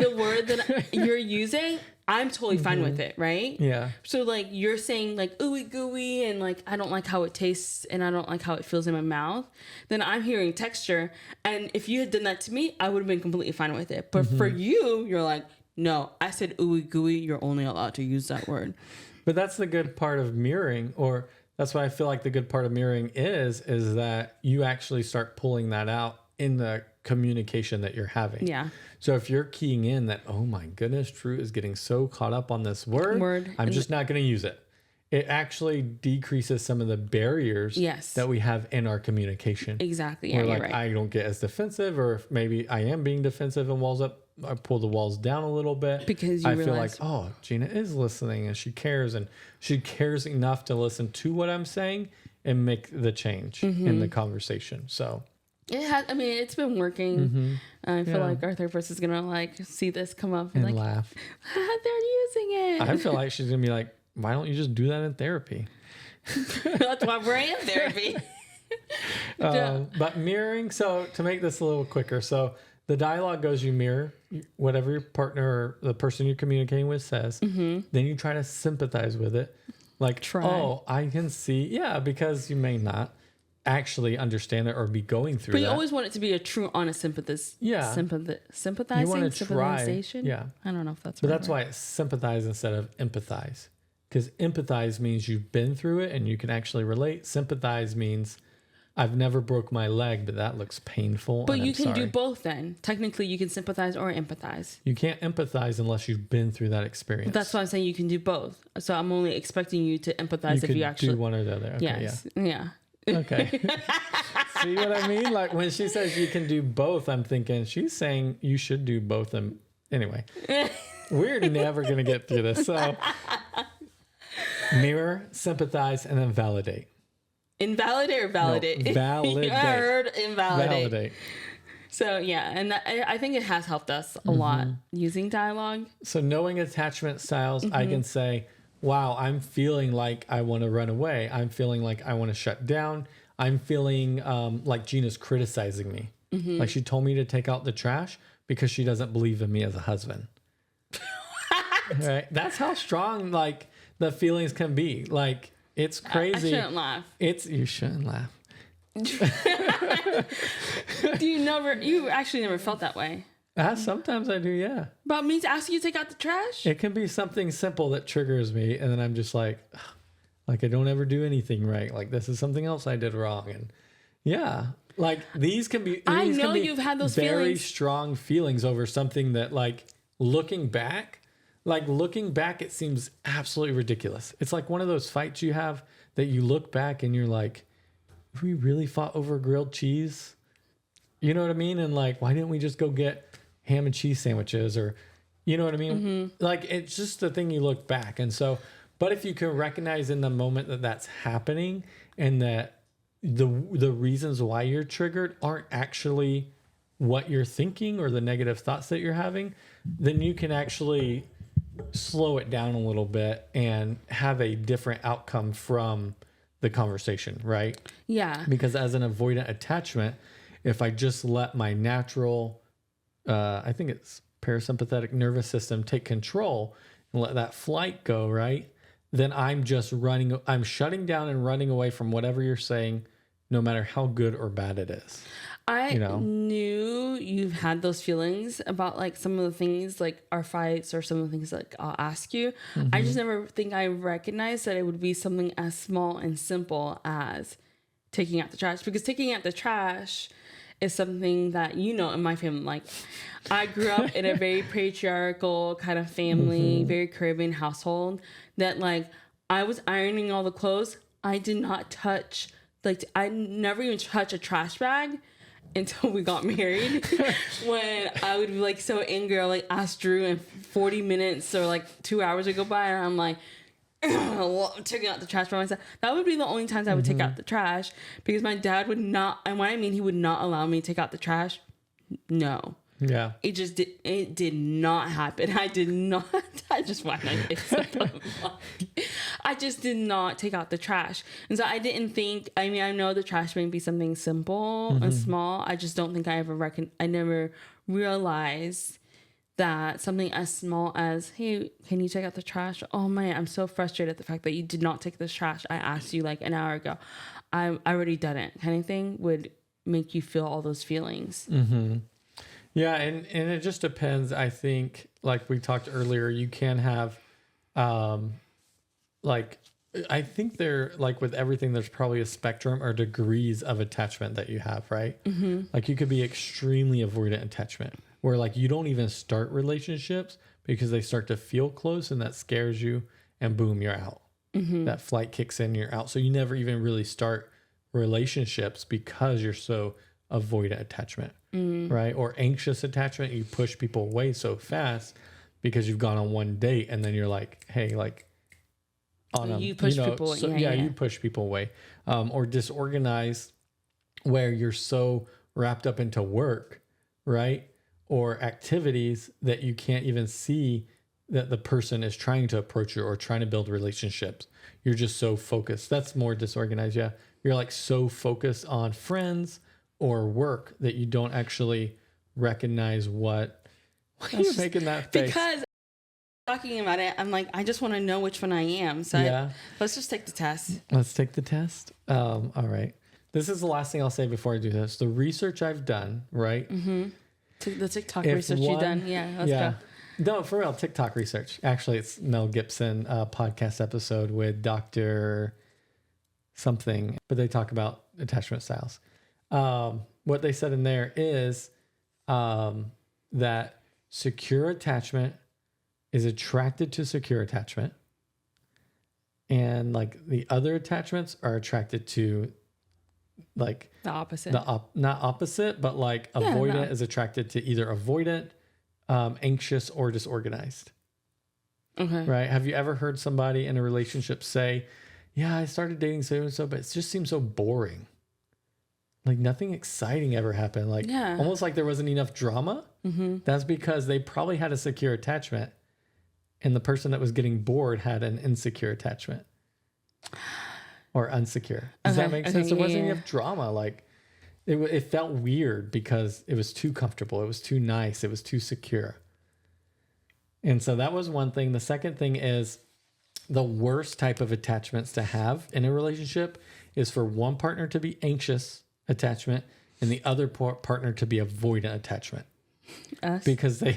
[SPEAKER 1] the word that you're using, I'm totally fine with it, right?
[SPEAKER 2] Yeah.
[SPEAKER 1] So like you're saying like ooey gooey and like I don't like how it tastes and I don't like how it feels in my mouth, then I'm hearing texture, and if you had done that to me, I would have been completely fine with it. But for you, you're like, no, I said ooey gooey, you're only allowed to use that word.
[SPEAKER 2] But that's the good part of mirroring, or that's what I feel like the good part of mirroring is that you actually start pulling that out in the communication that you're having.
[SPEAKER 1] Yeah.
[SPEAKER 2] So if you're keying in that, oh my goodness, Drue is getting so caught up on this word I'm just not going to use it. It actually decreases some of the barriers that we have in our communication.
[SPEAKER 1] Exactly. Yeah,
[SPEAKER 2] where
[SPEAKER 1] you're
[SPEAKER 2] like
[SPEAKER 1] right.
[SPEAKER 2] I don't get as defensive, or if maybe I am being defensive and walls up, I pull the walls down a little bit
[SPEAKER 1] because I
[SPEAKER 2] feel like, oh, Jeena is listening and she cares enough to listen to what I'm saying and make the change in the conversation. So
[SPEAKER 1] it has. I mean, it's been working. I feel like our therapist is gonna like see this come up
[SPEAKER 2] and
[SPEAKER 1] like
[SPEAKER 2] laugh.
[SPEAKER 1] They're using it.
[SPEAKER 2] I feel like she's gonna be like, why don't you just do that in therapy?
[SPEAKER 1] That's why we're in therapy.
[SPEAKER 2] But mirroring. So to make this a little quicker, so the dialogue goes, you mirror whatever your partner or the person you're communicating with says. Then you try to sympathize with it. Like, oh, I can see. Yeah, because you may not actually understand it or be going through
[SPEAKER 1] but
[SPEAKER 2] that.
[SPEAKER 1] you always want it to be a true, honest sympathizing. You want to
[SPEAKER 2] try. Yeah.
[SPEAKER 1] I don't know if that's
[SPEAKER 2] But
[SPEAKER 1] right.
[SPEAKER 2] that's why it's sympathize instead of empathize. Because empathize means you've been through it and you can actually relate. Sympathize means I've never broke my leg, but that looks painful.
[SPEAKER 1] But you can do both then. Technically, you can sympathize or empathize.
[SPEAKER 2] You can't empathize unless you've been through that experience.
[SPEAKER 1] That's why I'm saying you can do both. So I'm only expecting you to empathize if you actually
[SPEAKER 2] do one or the other. Okay,
[SPEAKER 1] yes. Yeah.
[SPEAKER 2] Okay. See what I mean? Like when she says you can do both, I'm thinking she's saying you should do both. And anyway, we're never going to get through this. So mirror, sympathize, and then validate.
[SPEAKER 1] Invalidate or validate?
[SPEAKER 2] No, validate.
[SPEAKER 1] I heard invalidate.
[SPEAKER 2] Validate.
[SPEAKER 1] So yeah, and I think it has helped us a lot using dialogue.
[SPEAKER 2] So knowing attachment styles, I can say, wow, I'm feeling like I want to run away. I'm feeling like I want to shut down. I'm feeling like Jeena's criticizing me. Like she told me to take out the trash because she doesn't believe in me as a husband. Right? That's how strong like the feelings can be. Like it's crazy.
[SPEAKER 1] I shouldn't laugh.
[SPEAKER 2] You shouldn't laugh.
[SPEAKER 1] You actually never felt that way?
[SPEAKER 2] Sometimes I do, yeah.
[SPEAKER 1] About me to ask you to take out the trash?
[SPEAKER 2] It can be something simple that triggers me, and then I'm just like I don't ever do anything right. Like this is something else I did wrong, and yeah, like these can be.
[SPEAKER 1] I
[SPEAKER 2] these
[SPEAKER 1] know
[SPEAKER 2] can be
[SPEAKER 1] you've had those
[SPEAKER 2] very
[SPEAKER 1] feelings.
[SPEAKER 2] strong feelings over something that, like looking back, it seems absolutely ridiculous. It's like one of those fights you have that you look back and you're like, we really fought over grilled cheese. You know what I mean? And like, why didn't we just go get ham and cheese sandwiches, or you know what I mean? Like it's just the thing you look back. And so, but if you can recognize in the moment that that's happening and that the reasons why you're triggered aren't actually what you're thinking or the negative thoughts that you're having, then you can actually slow it down a little bit and have a different outcome from the conversation, right?
[SPEAKER 1] Yeah.
[SPEAKER 2] Because as an avoidant attachment, if I just let my natural, I think it's parasympathetic nervous system take control and let that flight go, right? Then I'm shutting down and running away from whatever you're saying, no matter how good or bad it is.
[SPEAKER 1] I knew you've had those feelings about like some of the things like our fights or some of the things like I'll ask you. I just never think I recognized that it would be something as small and simple as taking out the trash, because taking out the trash is something that, in my family, like I grew up in a very patriarchal kind of family, very Caribbean household, that like I was ironing all the clothes. I did not touch, like I never even touch a trash bag until we got married. When I would be like so angry, I'll like ask Drew, and 40 minutes or like 2 hours would go by, and I'm like, taking out the trash by myself. That would be the only times I would take out the trash, because my dad would not, and when I mean he would not allow me to take out the trash, no.
[SPEAKER 2] Yeah.
[SPEAKER 1] It did not happen. I did not, I just want to I just did not take out the trash. And so I didn't think, I mean, I know the trash may be something simple and small. I just don't think I never realized that something as small as, hey, can you take out the trash? Oh man, I'm so frustrated at the fact that you did not take this trash. I asked you like an hour ago. I already done it, kind of thing, would make you feel all those feelings.
[SPEAKER 2] Mm-hmm. Yeah, and it just depends. I think, like we talked earlier, you can have, like, I think there, like with everything, there's probably a spectrum or degrees of attachment that you have, right? Mm-hmm. Like you could be extremely avoidant attachment, where like you don't even start relationships because they start to feel close, and that scares you, and boom, you're out. Mm-hmm. That flight kicks in, you're out. So you never even really start relationships because you're so avoidant attachment, right? Or anxious attachment. You push people away so fast because you've gone on one date, and then you're like, hey, like, you push people away. So, you push people away. Or disorganized, where you're so wrapped up into work, right? Or activities that you can't even see that the person is trying to approach you or trying to build relationships. You're just so focused. That's more disorganized. Yeah. You're like so focused on friends or work that you don't actually recognize why are you making that face?
[SPEAKER 1] Because talking about it, I'm like, I just want to know which one I am. So let's just take the test.
[SPEAKER 2] Let's take the test. All right. This is the last thing I'll say before I do this. The research I've done, right?
[SPEAKER 1] Mm-hmm. The TikTok research you've done. Yeah, let's go.
[SPEAKER 2] No, for real, TikTok research. Actually, it's Mel Gibson podcast episode with Dr. something, but they talk about attachment styles. What they said in there is that secure attachment is attracted to secure attachment, and like the other attachments are attracted to like
[SPEAKER 1] the opposite.
[SPEAKER 2] Not opposite, but like avoidant is attracted to either avoidant, anxious, or disorganized. Okay. Right? Have you ever heard somebody in a relationship say, yeah, I started dating so and so, but it just seems so boring. Like nothing exciting ever happened. Like almost like there wasn't enough drama. Mm-hmm. That's because they probably had a secure attachment, and the person that was getting bored had an insecure attachment or unsecure. Does that make sense? There wasn't enough drama. Like it felt weird because it was too comfortable. It was too nice. It was too secure. And so that was one thing. The second thing is the worst type of attachments to have in a relationship is for one partner to be anxious attachment and the other partner to be avoidant attachment. Us? Because they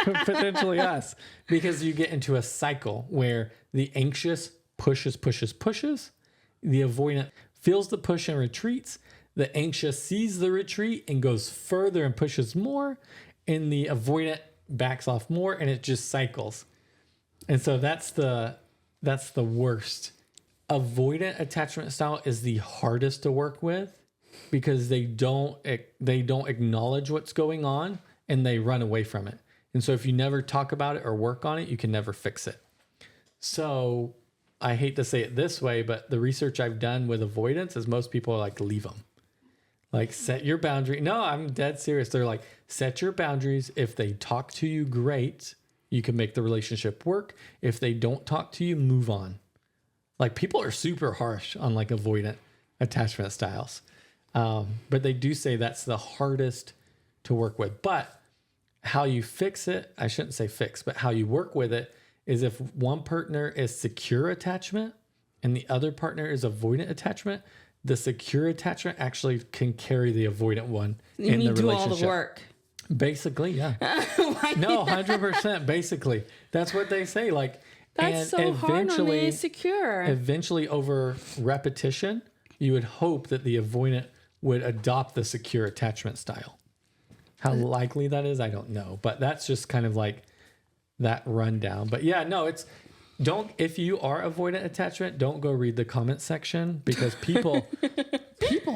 [SPEAKER 2] potentially us, because you get into a cycle where the anxious pushes, the avoidant feels the push and retreats, the anxious sees the retreat and goes further and pushes more, and the avoidant backs off more, and it just cycles. And so that's the worst. Avoidant attachment style is the hardest to work with because they don't acknowledge what's going on, and they run away from it. And so if you never talk about it or work on it, you can never fix it. So I hate to say it this way, but the research I've done with avoidance is most people are like, leave them. Like, set your boundary. No, I'm dead serious. They're like, set your boundaries. If they talk to you, great. You can make the relationship work. If they don't talk to you, move on. Like, people are super harsh on like avoidant attachment styles. But they do say that's the hardest to work with. But how you fix it, I shouldn't say fix, but how you work with it is if one partner is secure attachment and the other partner is avoidant attachment, the secure attachment actually can carry the avoidant one in the relationship. You do all the work. Basically, yeah. No, 100%. Basically, that's what they say. Like,
[SPEAKER 1] that's so hard on the secure.
[SPEAKER 2] Eventually, over repetition, you would hope that the avoidant would adopt the secure attachment style. How likely that is, I don't know. But that's just kind of like that rundown. But yeah, no, if you are avoidant attachment, don't go read the comment section because people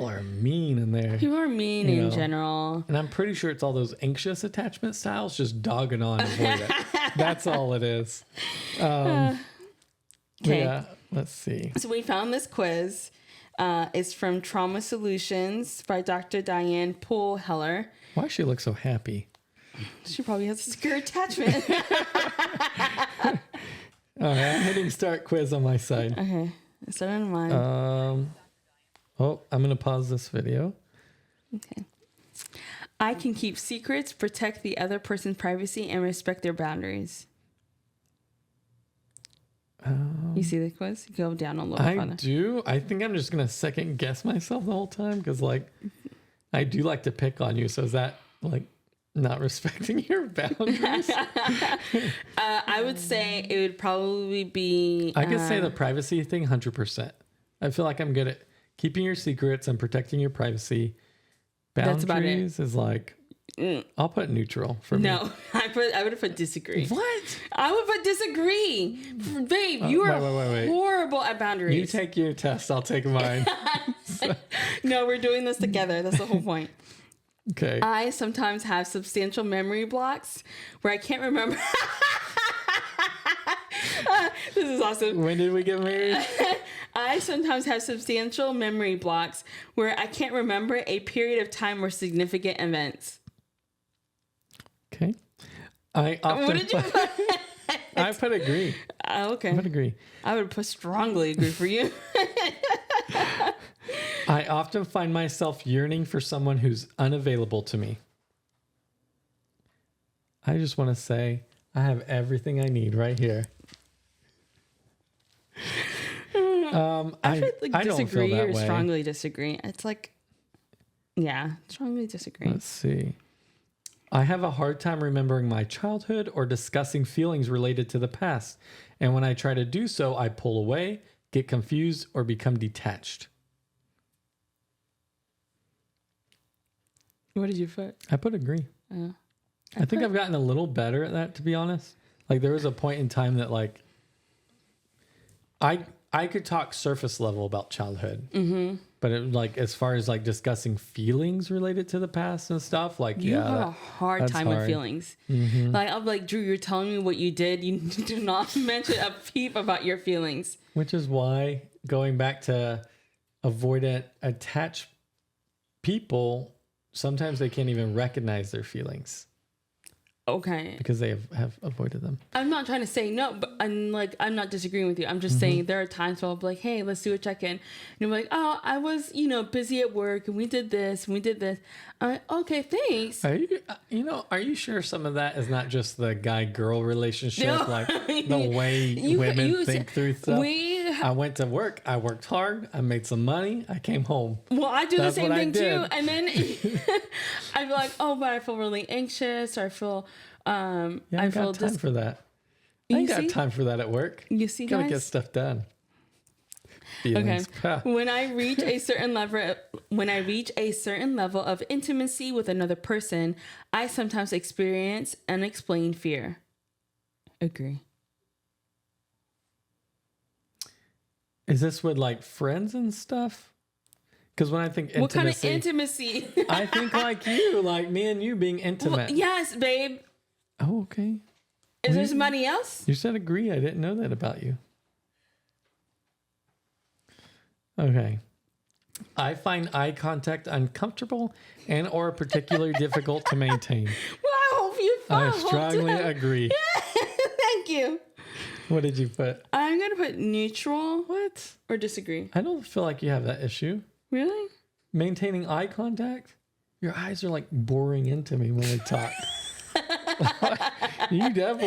[SPEAKER 2] are mean in there.
[SPEAKER 1] People are mean in general.
[SPEAKER 2] And I'm pretty sure it's all those anxious attachment styles just dogging on avoidant. That's all it is.
[SPEAKER 1] Okay.
[SPEAKER 2] Yeah, let's see.
[SPEAKER 1] So we found this quiz. It's from Trauma Solutions by Dr. Diane Poole-Heller.
[SPEAKER 2] Why does she look so happy?
[SPEAKER 1] She probably has a secure attachment.
[SPEAKER 2] All right, I'm hitting start quiz on my side.
[SPEAKER 1] Okay, start on mine.
[SPEAKER 2] I'm going to pause this video.
[SPEAKER 1] Okay. I can keep secrets, protect the other person's privacy, and respect their boundaries. You see the quiz? Go down a little
[SPEAKER 2] I
[SPEAKER 1] further.
[SPEAKER 2] do. I think I'm just going to second guess myself the whole time because, like, I do like to pick on you. So is that, like, not respecting your boundaries?
[SPEAKER 1] I would say it would probably be...
[SPEAKER 2] I could say the privacy thing 100%. I feel like I'm good at keeping your secrets and protecting your privacy. Boundaries
[SPEAKER 1] That's about it.
[SPEAKER 2] is like... I'll put neutral for me.
[SPEAKER 1] No, I would have put disagree.
[SPEAKER 2] What?
[SPEAKER 1] I would put disagree. Babe, you are
[SPEAKER 2] wait.
[SPEAKER 1] horrible at boundaries.
[SPEAKER 2] You take your test, I'll take mine.
[SPEAKER 1] No, we're doing this together. That's the whole point.
[SPEAKER 2] Okay.
[SPEAKER 1] I sometimes have substantial memory blocks where I can't remember. This is awesome.
[SPEAKER 2] When did we get married?
[SPEAKER 1] I sometimes have substantial memory blocks where I can't remember a period of time or significant events.
[SPEAKER 2] Okay. I often
[SPEAKER 1] What did you put?
[SPEAKER 2] I put agree.
[SPEAKER 1] Okay.
[SPEAKER 2] I put agree.
[SPEAKER 1] I would put strongly agree for you.
[SPEAKER 2] I often find myself yearning for someone who's unavailable to me. I just want to say I have everything I need right here.
[SPEAKER 1] I put
[SPEAKER 2] I don't feel
[SPEAKER 1] disagree
[SPEAKER 2] that
[SPEAKER 1] or
[SPEAKER 2] way.
[SPEAKER 1] strongly disagree. It's like, yeah, strongly disagree.
[SPEAKER 2] Let's see. I have a hard time remembering my childhood or discussing feelings related to the past. And when I try to do so, I pull away, get confused, or become detached.
[SPEAKER 1] What did you put?
[SPEAKER 2] I put agree. I think I've gotten a little better at that, to be honest. Like there was a point in time that like I could talk surface level about childhood, but it like as far as like discussing feelings related to the past and stuff, like
[SPEAKER 1] You have a hard
[SPEAKER 2] that's
[SPEAKER 1] time with
[SPEAKER 2] hard.
[SPEAKER 1] feelings. Like I'm like, Drew, you're telling me what you did. You do not mention a peep about your feelings.
[SPEAKER 2] Which is why going back to avoidant attached people, sometimes they can't even recognize their feelings
[SPEAKER 1] Okay.
[SPEAKER 2] because they have avoided them.
[SPEAKER 1] I'm not trying to say no, but I'm not disagreeing with you. I'm just saying there are times where I'll be like, hey, let's do a check-in. And you're like, oh, I was, busy at work and we did this and we did this. I'm like, okay, thanks.
[SPEAKER 2] Are you sure some of that is not just the guy-girl relationship,
[SPEAKER 1] No.
[SPEAKER 2] like the way women think through stuff? I went to work. I worked hard. I made some money. I came home.
[SPEAKER 1] Well, I do
[SPEAKER 2] That's
[SPEAKER 1] the same
[SPEAKER 2] what I
[SPEAKER 1] thing too.
[SPEAKER 2] did.
[SPEAKER 1] And then I'd be like, oh, but I feel really anxious or I feel,
[SPEAKER 2] Yeah, I
[SPEAKER 1] I
[SPEAKER 2] ain't
[SPEAKER 1] feel
[SPEAKER 2] got time for that. I
[SPEAKER 1] You
[SPEAKER 2] ain't got
[SPEAKER 1] see?
[SPEAKER 2] time for that at work.
[SPEAKER 1] You see,
[SPEAKER 2] Gotta
[SPEAKER 1] guys?
[SPEAKER 2] get stuff done.
[SPEAKER 1] Okay.
[SPEAKER 2] Feelings.
[SPEAKER 1] When I reach a certain level of intimacy with another person, I sometimes experience unexplained fear. Agree.
[SPEAKER 2] Is this with like friends and stuff? Because when I think intimacy,
[SPEAKER 1] What kind of intimacy?
[SPEAKER 2] I think like you, like me and you being intimate.
[SPEAKER 1] Yes, babe.
[SPEAKER 2] Oh, okay.
[SPEAKER 1] Is there somebody else?
[SPEAKER 2] You said agree. I didn't know that about you. Okay. I find eye contact uncomfortable and or particularly difficult to maintain.
[SPEAKER 1] Well, I hope you
[SPEAKER 2] I
[SPEAKER 1] found.
[SPEAKER 2] strongly agree.
[SPEAKER 1] Thank you.
[SPEAKER 2] What did you put?
[SPEAKER 1] I'm going to put neutral.
[SPEAKER 2] What?
[SPEAKER 1] Or disagree.
[SPEAKER 2] I don't feel like you have that issue.
[SPEAKER 1] Really?
[SPEAKER 2] Maintaining eye contact? Your eyes are like boring into me when we talk. You got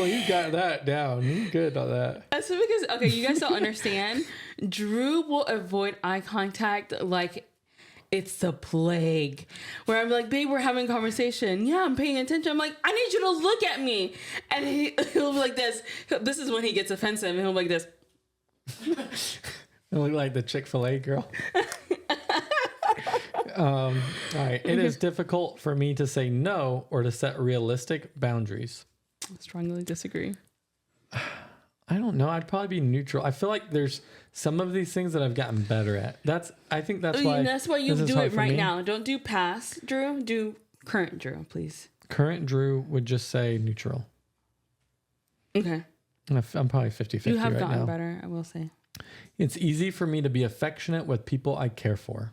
[SPEAKER 2] that down. You're good on that.
[SPEAKER 1] That's because, okay, you guys don't understand. Drew will avoid eye contact like it's the plague. Where I'm like, babe, we're having a conversation. Yeah, I'm paying attention. I'm like, I need you to look at me. And he'll be like this. This is when he gets offensive. And he'll be like this.
[SPEAKER 2] I look like the Chick-fil-A girl. All right. It is difficult for me to say no or to set realistic boundaries.
[SPEAKER 1] Strongly disagree.
[SPEAKER 2] I don't know. I'd probably be neutral. I feel like there's some of these things that I've gotten better at. I think that's why.
[SPEAKER 1] That's why you
[SPEAKER 2] this is
[SPEAKER 1] do
[SPEAKER 2] hard
[SPEAKER 1] it
[SPEAKER 2] for
[SPEAKER 1] right
[SPEAKER 2] me.
[SPEAKER 1] now. Don't do past Drew. Do current Drew, please.
[SPEAKER 2] Current Drew would just say neutral.
[SPEAKER 1] Okay.
[SPEAKER 2] I'm probably 50-50
[SPEAKER 1] You have
[SPEAKER 2] right
[SPEAKER 1] gotten
[SPEAKER 2] now.
[SPEAKER 1] better, I will say.
[SPEAKER 2] It's easy for me to be affectionate with people I care for.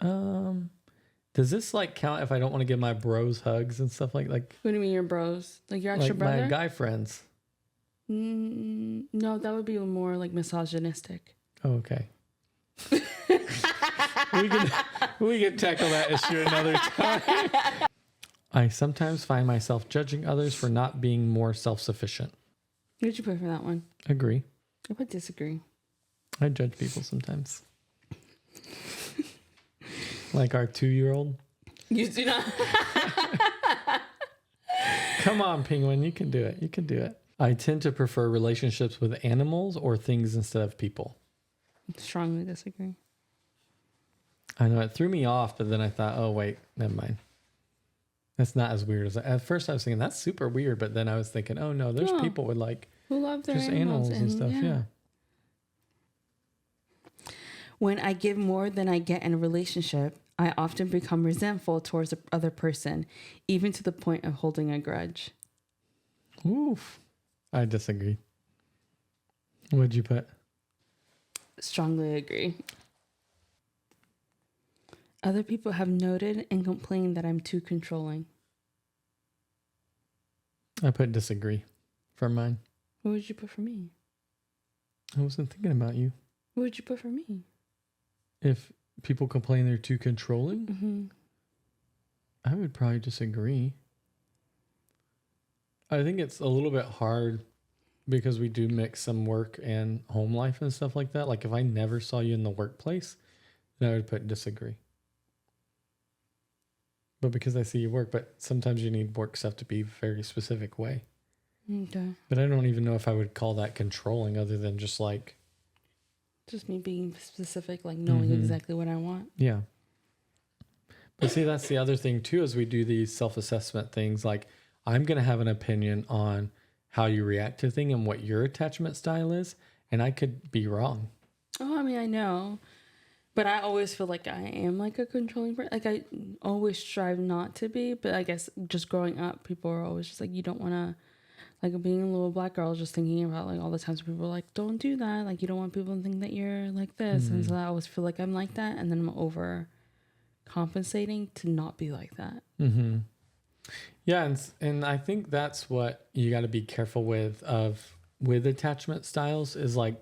[SPEAKER 2] Does this like count if I don't want to give my bros hugs and stuff like
[SPEAKER 1] What do you mean your bros? Like your extra
[SPEAKER 2] like
[SPEAKER 1] brother?
[SPEAKER 2] my guy friends?
[SPEAKER 1] No, that would be more like misogynistic.
[SPEAKER 2] Oh, okay. we can tackle that issue another time. I sometimes find myself judging others for not being more self-sufficient.
[SPEAKER 1] What did you put for that one?
[SPEAKER 2] Agree.
[SPEAKER 1] I would disagree.
[SPEAKER 2] I judge people sometimes. Like our 2-year-old.
[SPEAKER 1] You do not.
[SPEAKER 2] Come on, Penguin. You can do it. You can do it. I tend to prefer relationships with animals or things instead of people.
[SPEAKER 1] Strongly disagree.
[SPEAKER 2] I know it threw me off, but then I thought, oh, wait, never mind. That's not as weird as at first I was thinking that's super weird, but then I was thinking, oh no, there's people with like
[SPEAKER 1] who love their
[SPEAKER 2] just animals and stuff. Yeah.
[SPEAKER 1] When I give more than I get in a relationship, I often become resentful towards the other person, even to the point of holding a grudge.
[SPEAKER 2] Oof. I disagree. What'd you put?
[SPEAKER 1] Strongly agree. Other people have noted and complained that I'm too controlling.
[SPEAKER 2] I put disagree for mine.
[SPEAKER 1] What would you put for me?
[SPEAKER 2] I wasn't thinking about you.
[SPEAKER 1] What would you put for me?
[SPEAKER 2] If people complain they're too controlling,
[SPEAKER 1] Mm-hmm.
[SPEAKER 2] I would probably disagree. I think it's a little bit hard because we do mix some work and home life and stuff like that. Like if I never saw you in the workplace, then I would put disagree. But because I see you work, but sometimes you need work stuff to be a very specific way.
[SPEAKER 1] Okay.
[SPEAKER 2] But I don't even know if I would call that controlling other than just like...
[SPEAKER 1] Just me being specific, like knowing exactly what I want.
[SPEAKER 2] Yeah. But see, that's the other thing too, is we do these self-assessment things. Like I'm going to have an opinion on how you react to things and what your attachment style is. And I could be wrong.
[SPEAKER 1] Oh, I mean, I know. But I always feel like I am like a controlling person. Like I always strive not to be. But I guess just growing up, people are always just like, you don't want to, like being a little black girl, just thinking about like all the times people are like, don't do that. Like you don't want people to think that you're like this. And so I always feel like I'm like that. And then I'm over compensating to not be like that.
[SPEAKER 2] Mm-hmm. Yeah. And I think that's what you got to be careful with attachment styles is like,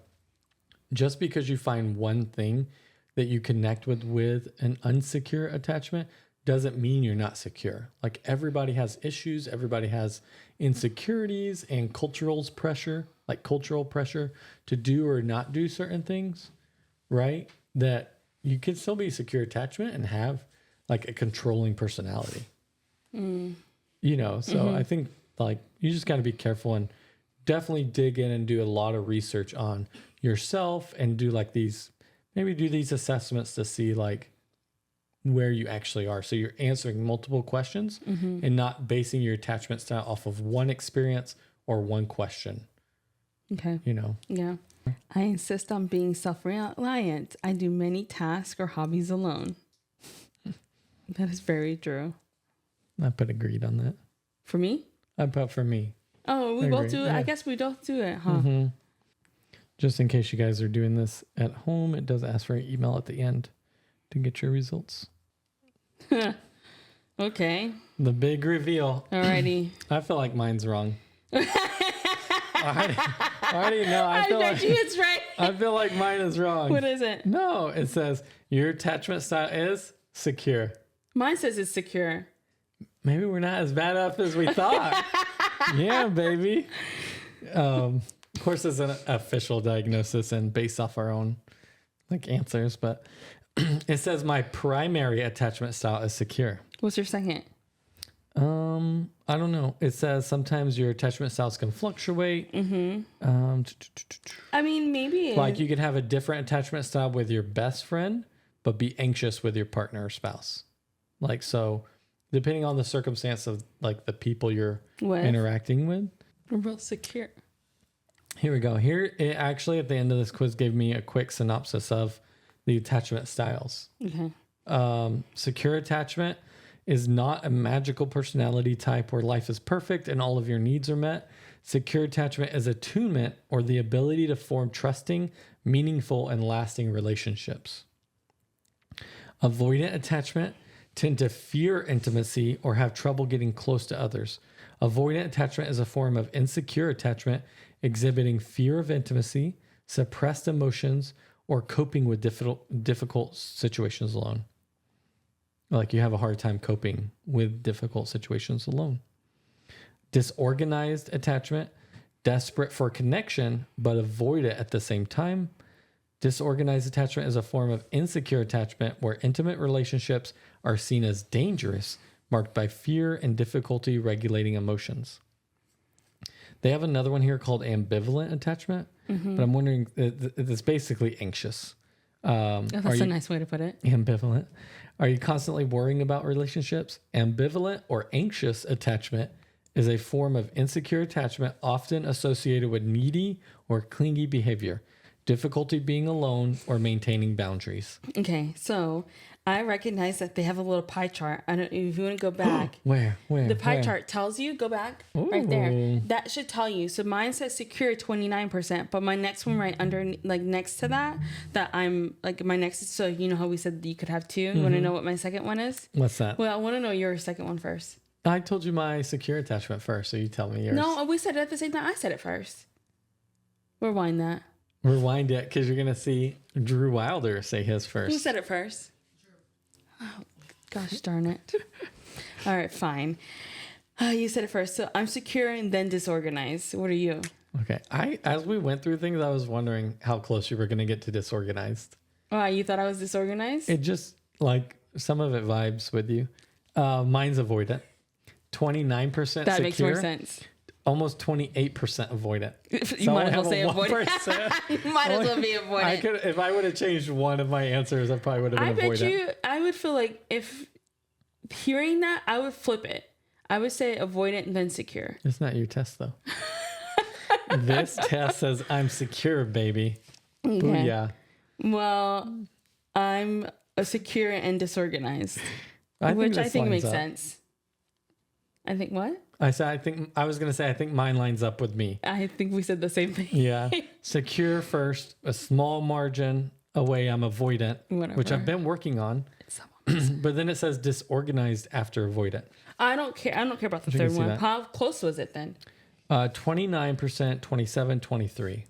[SPEAKER 2] just because you find one thing that you connect with an unsecure attachment doesn't mean you're not secure. Like everybody has issues, everybody has insecurities and cultural pressure to do or not do certain things, right? That you can still be secure attachment and have like a controlling personality. You know, so I think like you just got to be careful and definitely dig in and do a lot of research on yourself and do like these assessments to see like where you actually are. So you're answering multiple questions and not basing your attachment style off of one experience or one question.
[SPEAKER 1] Okay.
[SPEAKER 2] You know?
[SPEAKER 1] Yeah. I insist on being self-reliant. I do many tasks or hobbies alone. That is very true.
[SPEAKER 2] I put agreed on that.
[SPEAKER 1] For me?
[SPEAKER 2] I put for me.
[SPEAKER 1] Oh, we
[SPEAKER 2] I
[SPEAKER 1] both
[SPEAKER 2] agree.
[SPEAKER 1] do it.
[SPEAKER 2] Yeah.
[SPEAKER 1] I guess we both do it, huh?
[SPEAKER 2] Just in case you guys are doing this at home, it does ask for an email at the end to get your results.
[SPEAKER 1] Okay.
[SPEAKER 2] The big reveal.
[SPEAKER 1] Alrighty.
[SPEAKER 2] I feel like mine's wrong. I already know. I
[SPEAKER 1] bet you it's right.
[SPEAKER 2] I feel like mine is wrong.
[SPEAKER 1] What is it?
[SPEAKER 2] No, it says your attachment style is secure.
[SPEAKER 1] Mine says it's secure.
[SPEAKER 2] Maybe we're not as bad off as we thought. Yeah, baby. Of course, it's an official diagnosis and based off our own like answers, but it says my primary attachment style is secure.
[SPEAKER 1] What's your second?
[SPEAKER 2] I don't know. It says sometimes your attachment styles can fluctuate.
[SPEAKER 1] I mean, maybe.
[SPEAKER 2] Like you could have a different attachment style with your best friend, but be anxious with your partner or spouse. Like, so depending on the circumstance of like the people you're interacting with.
[SPEAKER 1] We're both secure.
[SPEAKER 2] Here we go. Here, it actually at the end of this quiz gave me a quick synopsis of the attachment styles.
[SPEAKER 1] Okay.
[SPEAKER 2] Secure attachment is not a magical personality type where life is perfect and all of your needs are met. Secure attachment is attunement or the ability to form trusting, meaningful, and lasting relationships. Avoidant attachment tend to fear intimacy or have trouble getting close to others. Avoidant attachment is a form of insecure attachment exhibiting fear of intimacy, suppressed emotions, or coping with difficult situations alone. Like you have a hard time coping with difficult situations alone. Disorganized attachment, desperate for connection, but avoid it at the same time. Disorganized attachment is a form of insecure attachment where intimate relationships are seen as dangerous, marked by fear and difficulty regulating emotions. They have another one here called ambivalent attachment, but I'm wondering, it's basically anxious.
[SPEAKER 1] That's a nice way to put it.
[SPEAKER 2] Ambivalent. Are you constantly worrying about relationships? Ambivalent or anxious attachment is a form of insecure attachment often associated with needy or clingy behavior, difficulty being alone, or maintaining boundaries.
[SPEAKER 1] Okay, so I recognize that they have a little pie chart. I don't. If you want to go back,
[SPEAKER 2] Where?
[SPEAKER 1] the pie
[SPEAKER 2] Where?
[SPEAKER 1] chart tells you. Go back right there. That should tell you. So mine says secure 29%, but my next one right under, like next to that I'm like my next. So you know how we said that you could have two. You want to know what my second one is?
[SPEAKER 2] What's that?
[SPEAKER 1] Well, I want to know your second one first.
[SPEAKER 2] I told you my secure attachment first, so you tell me yours.
[SPEAKER 1] No, we said it at the same time. I said it first. Rewind that.
[SPEAKER 2] Rewind it because you're gonna see Drew Wilder say his
[SPEAKER 1] Who
[SPEAKER 2] first.
[SPEAKER 1] said it first? Oh, gosh darn it. All right, fine. You said it first. So I'm secure and then disorganized. What are you?
[SPEAKER 2] Okay. As we went through things, I was wondering how close you were gonna get to disorganized.
[SPEAKER 1] Oh, you thought I was disorganized?
[SPEAKER 2] It just like some of it vibes with you. Mine's avoidant. 29% secure.
[SPEAKER 1] That makes more sense.
[SPEAKER 2] Almost 28% avoidant.
[SPEAKER 1] You might as well say avoidant. Might as well be avoidant.
[SPEAKER 2] I could, if I would have changed one of my answers, I probably would have been
[SPEAKER 1] I bet
[SPEAKER 2] avoidant.
[SPEAKER 1] you, I would feel like if hearing that, I would flip it. I would say avoidant and then secure.
[SPEAKER 2] It's not your test though. This test says I'm secure, baby.
[SPEAKER 1] Okay.
[SPEAKER 2] Booyah.
[SPEAKER 1] Well, I'm a secure and disorganized, which I think makes sense. I think what?
[SPEAKER 2] I was going to say, I think mine lines up with me.
[SPEAKER 1] I think we said the same thing.
[SPEAKER 2] Yeah. Secure first, a small margin away. I'm avoidant, which I've been working on. But then it says disorganized after avoidant.
[SPEAKER 1] I don't care. I don't care about the third one. How close was it then?
[SPEAKER 2] 29%, 27, 23.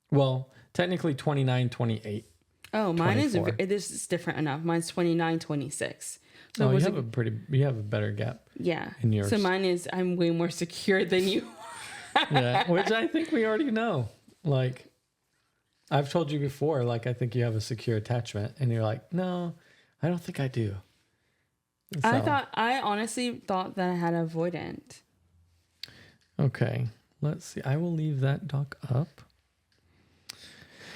[SPEAKER 2] Well, technically 29, 28.
[SPEAKER 1] Oh, mine
[SPEAKER 2] 24.
[SPEAKER 1] This is different enough. Mine's 29, 26. So
[SPEAKER 2] you have a better gap.
[SPEAKER 1] Yeah.
[SPEAKER 2] In yours.
[SPEAKER 1] So mine is, I'm way more secure than you.
[SPEAKER 2] Yeah, which I think we already know. Like, I've told you before, like, I think you have a secure attachment. And you're like, no, I don't think I do. So,
[SPEAKER 1] I honestly thought that I had avoidant.
[SPEAKER 2] Okay. Let's see. I will leave that doc up.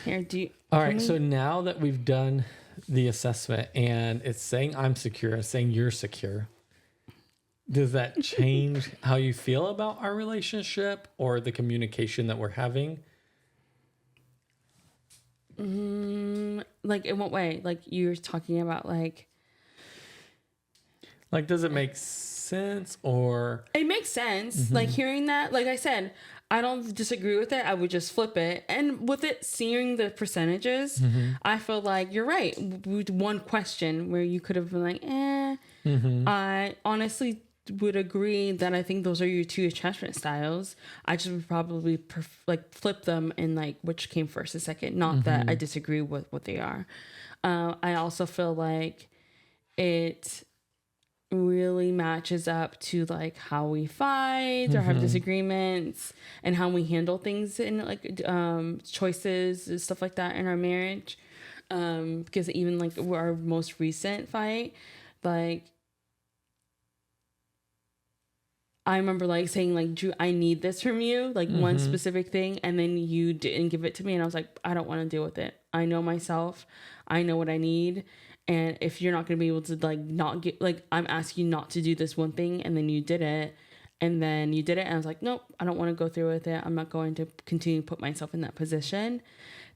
[SPEAKER 1] Here,
[SPEAKER 2] all right. So now that we've done the assessment and it's saying I'm secure, it's saying you're secure. Does that change how you feel about our relationship or the communication that we're having?
[SPEAKER 1] Like in what way? Like you're talking about like
[SPEAKER 2] does it make sense or?
[SPEAKER 1] It makes sense. Like hearing that, like I said, I don't disagree with it. I would just flip it. And with it, seeing the percentages, I feel like you're right. With one question where you could have been like, I honestly would agree that I think those are your two attachment styles. I just would probably flip them and like which came first and second. Not that I disagree with what they are. I also feel like it really matches up to like how we fight or have disagreements and how we handle things in like choices and stuff like that in our marriage. Because even like our most recent fight, like I remember like saying like, Drew, I need this from you, like one specific thing, and then you didn't give it to me, and I was like, I don't want to deal with it. I know myself. I know what I need. And if you're not going to be able to like not get like I'm asking you not to do this one thing and then you did it and I was like, nope, I don't want to go through with it. I'm not going to continue to put myself in that position.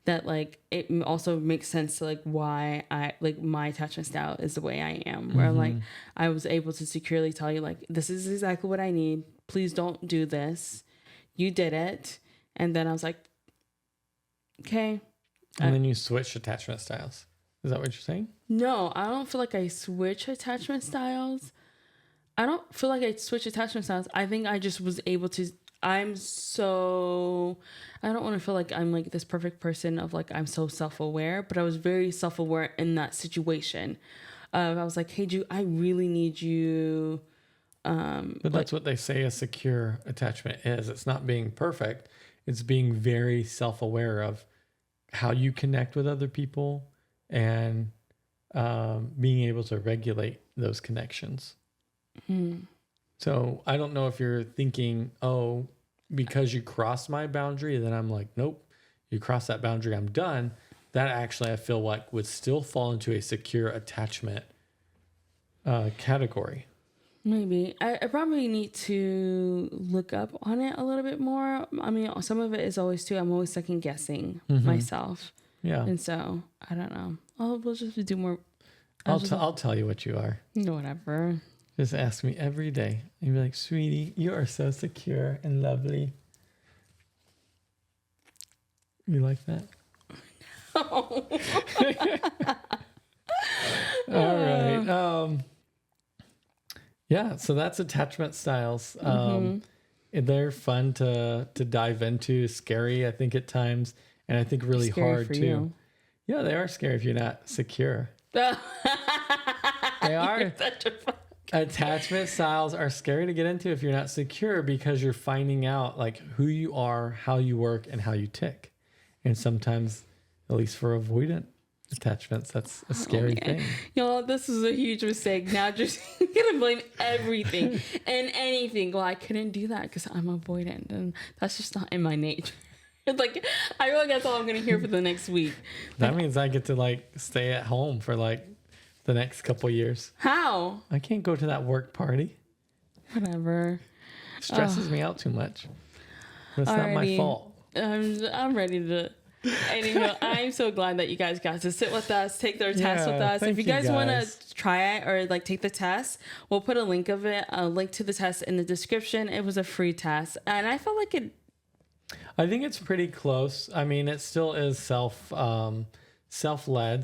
[SPEAKER 1] That like it also makes sense to like why I like my attachment style is the way I am, where like I was able to securely tell you like this is exactly what I need. Please don't do this. You did it. And then I was like, okay.
[SPEAKER 2] And then you switch attachment styles. Is that what you're saying?
[SPEAKER 1] No, I don't feel like I switch attachment styles. I don't feel like I switch attachment styles. I think I just was able to. I don't want to feel like I'm like this perfect person of like I'm so self-aware, but I was very self-aware in that situation. I was like, hey, Drew, I really need you.
[SPEAKER 2] But that's what they say a secure attachment is. It's not being perfect. It's being very self-aware of how you connect with other people and being able to regulate those connections. So I don't know if you're thinking, oh, because you crossed my boundary, then I'm like, nope, you crossed that boundary, I'm done. That actually I feel like would still fall into a secure attachment category.
[SPEAKER 1] Maybe. I probably need to look up on it a little bit more. I mean, some of it is always too, I'm always second guessing myself.
[SPEAKER 2] Yeah.
[SPEAKER 1] And so, I don't know. We'll just do more.
[SPEAKER 2] I'll tell you what you are.
[SPEAKER 1] Whatever.
[SPEAKER 2] Just ask me every day. And be like, sweetie, you are so secure and lovely. You like that?
[SPEAKER 1] No.
[SPEAKER 2] All right. Yeah, so that's attachment styles. They're fun to dive into, scary, I think, at times, and I think really
[SPEAKER 1] Scary
[SPEAKER 2] hard
[SPEAKER 1] for
[SPEAKER 2] too.
[SPEAKER 1] you.
[SPEAKER 2] Yeah, they are scary if you're not secure. They are. Attachment styles are scary to get into if you're not secure because you're finding out like who you are, how you work, and how you tick. And sometimes, at least for avoidant attachments, that's a scary thing.
[SPEAKER 1] Y'all, this is a huge mistake. Now just gonna blame everything and anything. Well, I couldn't do that because I'm avoidant, and that's just not in my nature. It's like I feel like that's all I'm gonna hear for the next week.
[SPEAKER 2] That means I get to like stay at home for like the next couple years.
[SPEAKER 1] How?
[SPEAKER 2] I can't go to that work party.
[SPEAKER 1] Whatever.
[SPEAKER 2] It stresses me out too much. But it's not my fault.
[SPEAKER 1] I'm ready to. Anyway, I'm so glad that you guys got to sit with us, take their test with us. If you guys want to try it or like take the test, we'll put a link to the test in the description. It was a free test, and I felt like it.
[SPEAKER 2] I think it's pretty close. I mean, it still is self-led,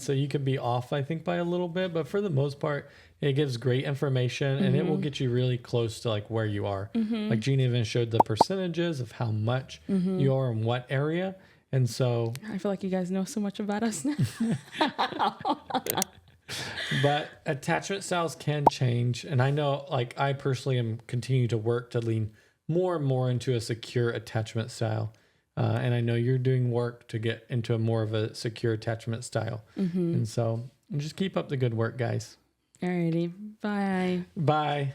[SPEAKER 2] so you could be off, I think, by a little bit, but for the most part, it gives great information and it will get you really close to like where you are. Like Jeena even showed the percentages of how much you are in what area. And so
[SPEAKER 1] I feel like you guys know so much about us now.
[SPEAKER 2] But attachment styles can change. And I know like I personally am continuing to work to lean more and more into a secure attachment style. And I know you're doing work to get into a more of a secure attachment style. And so just keep up the good work, guys.
[SPEAKER 1] Alrighty. Bye.
[SPEAKER 2] Bye.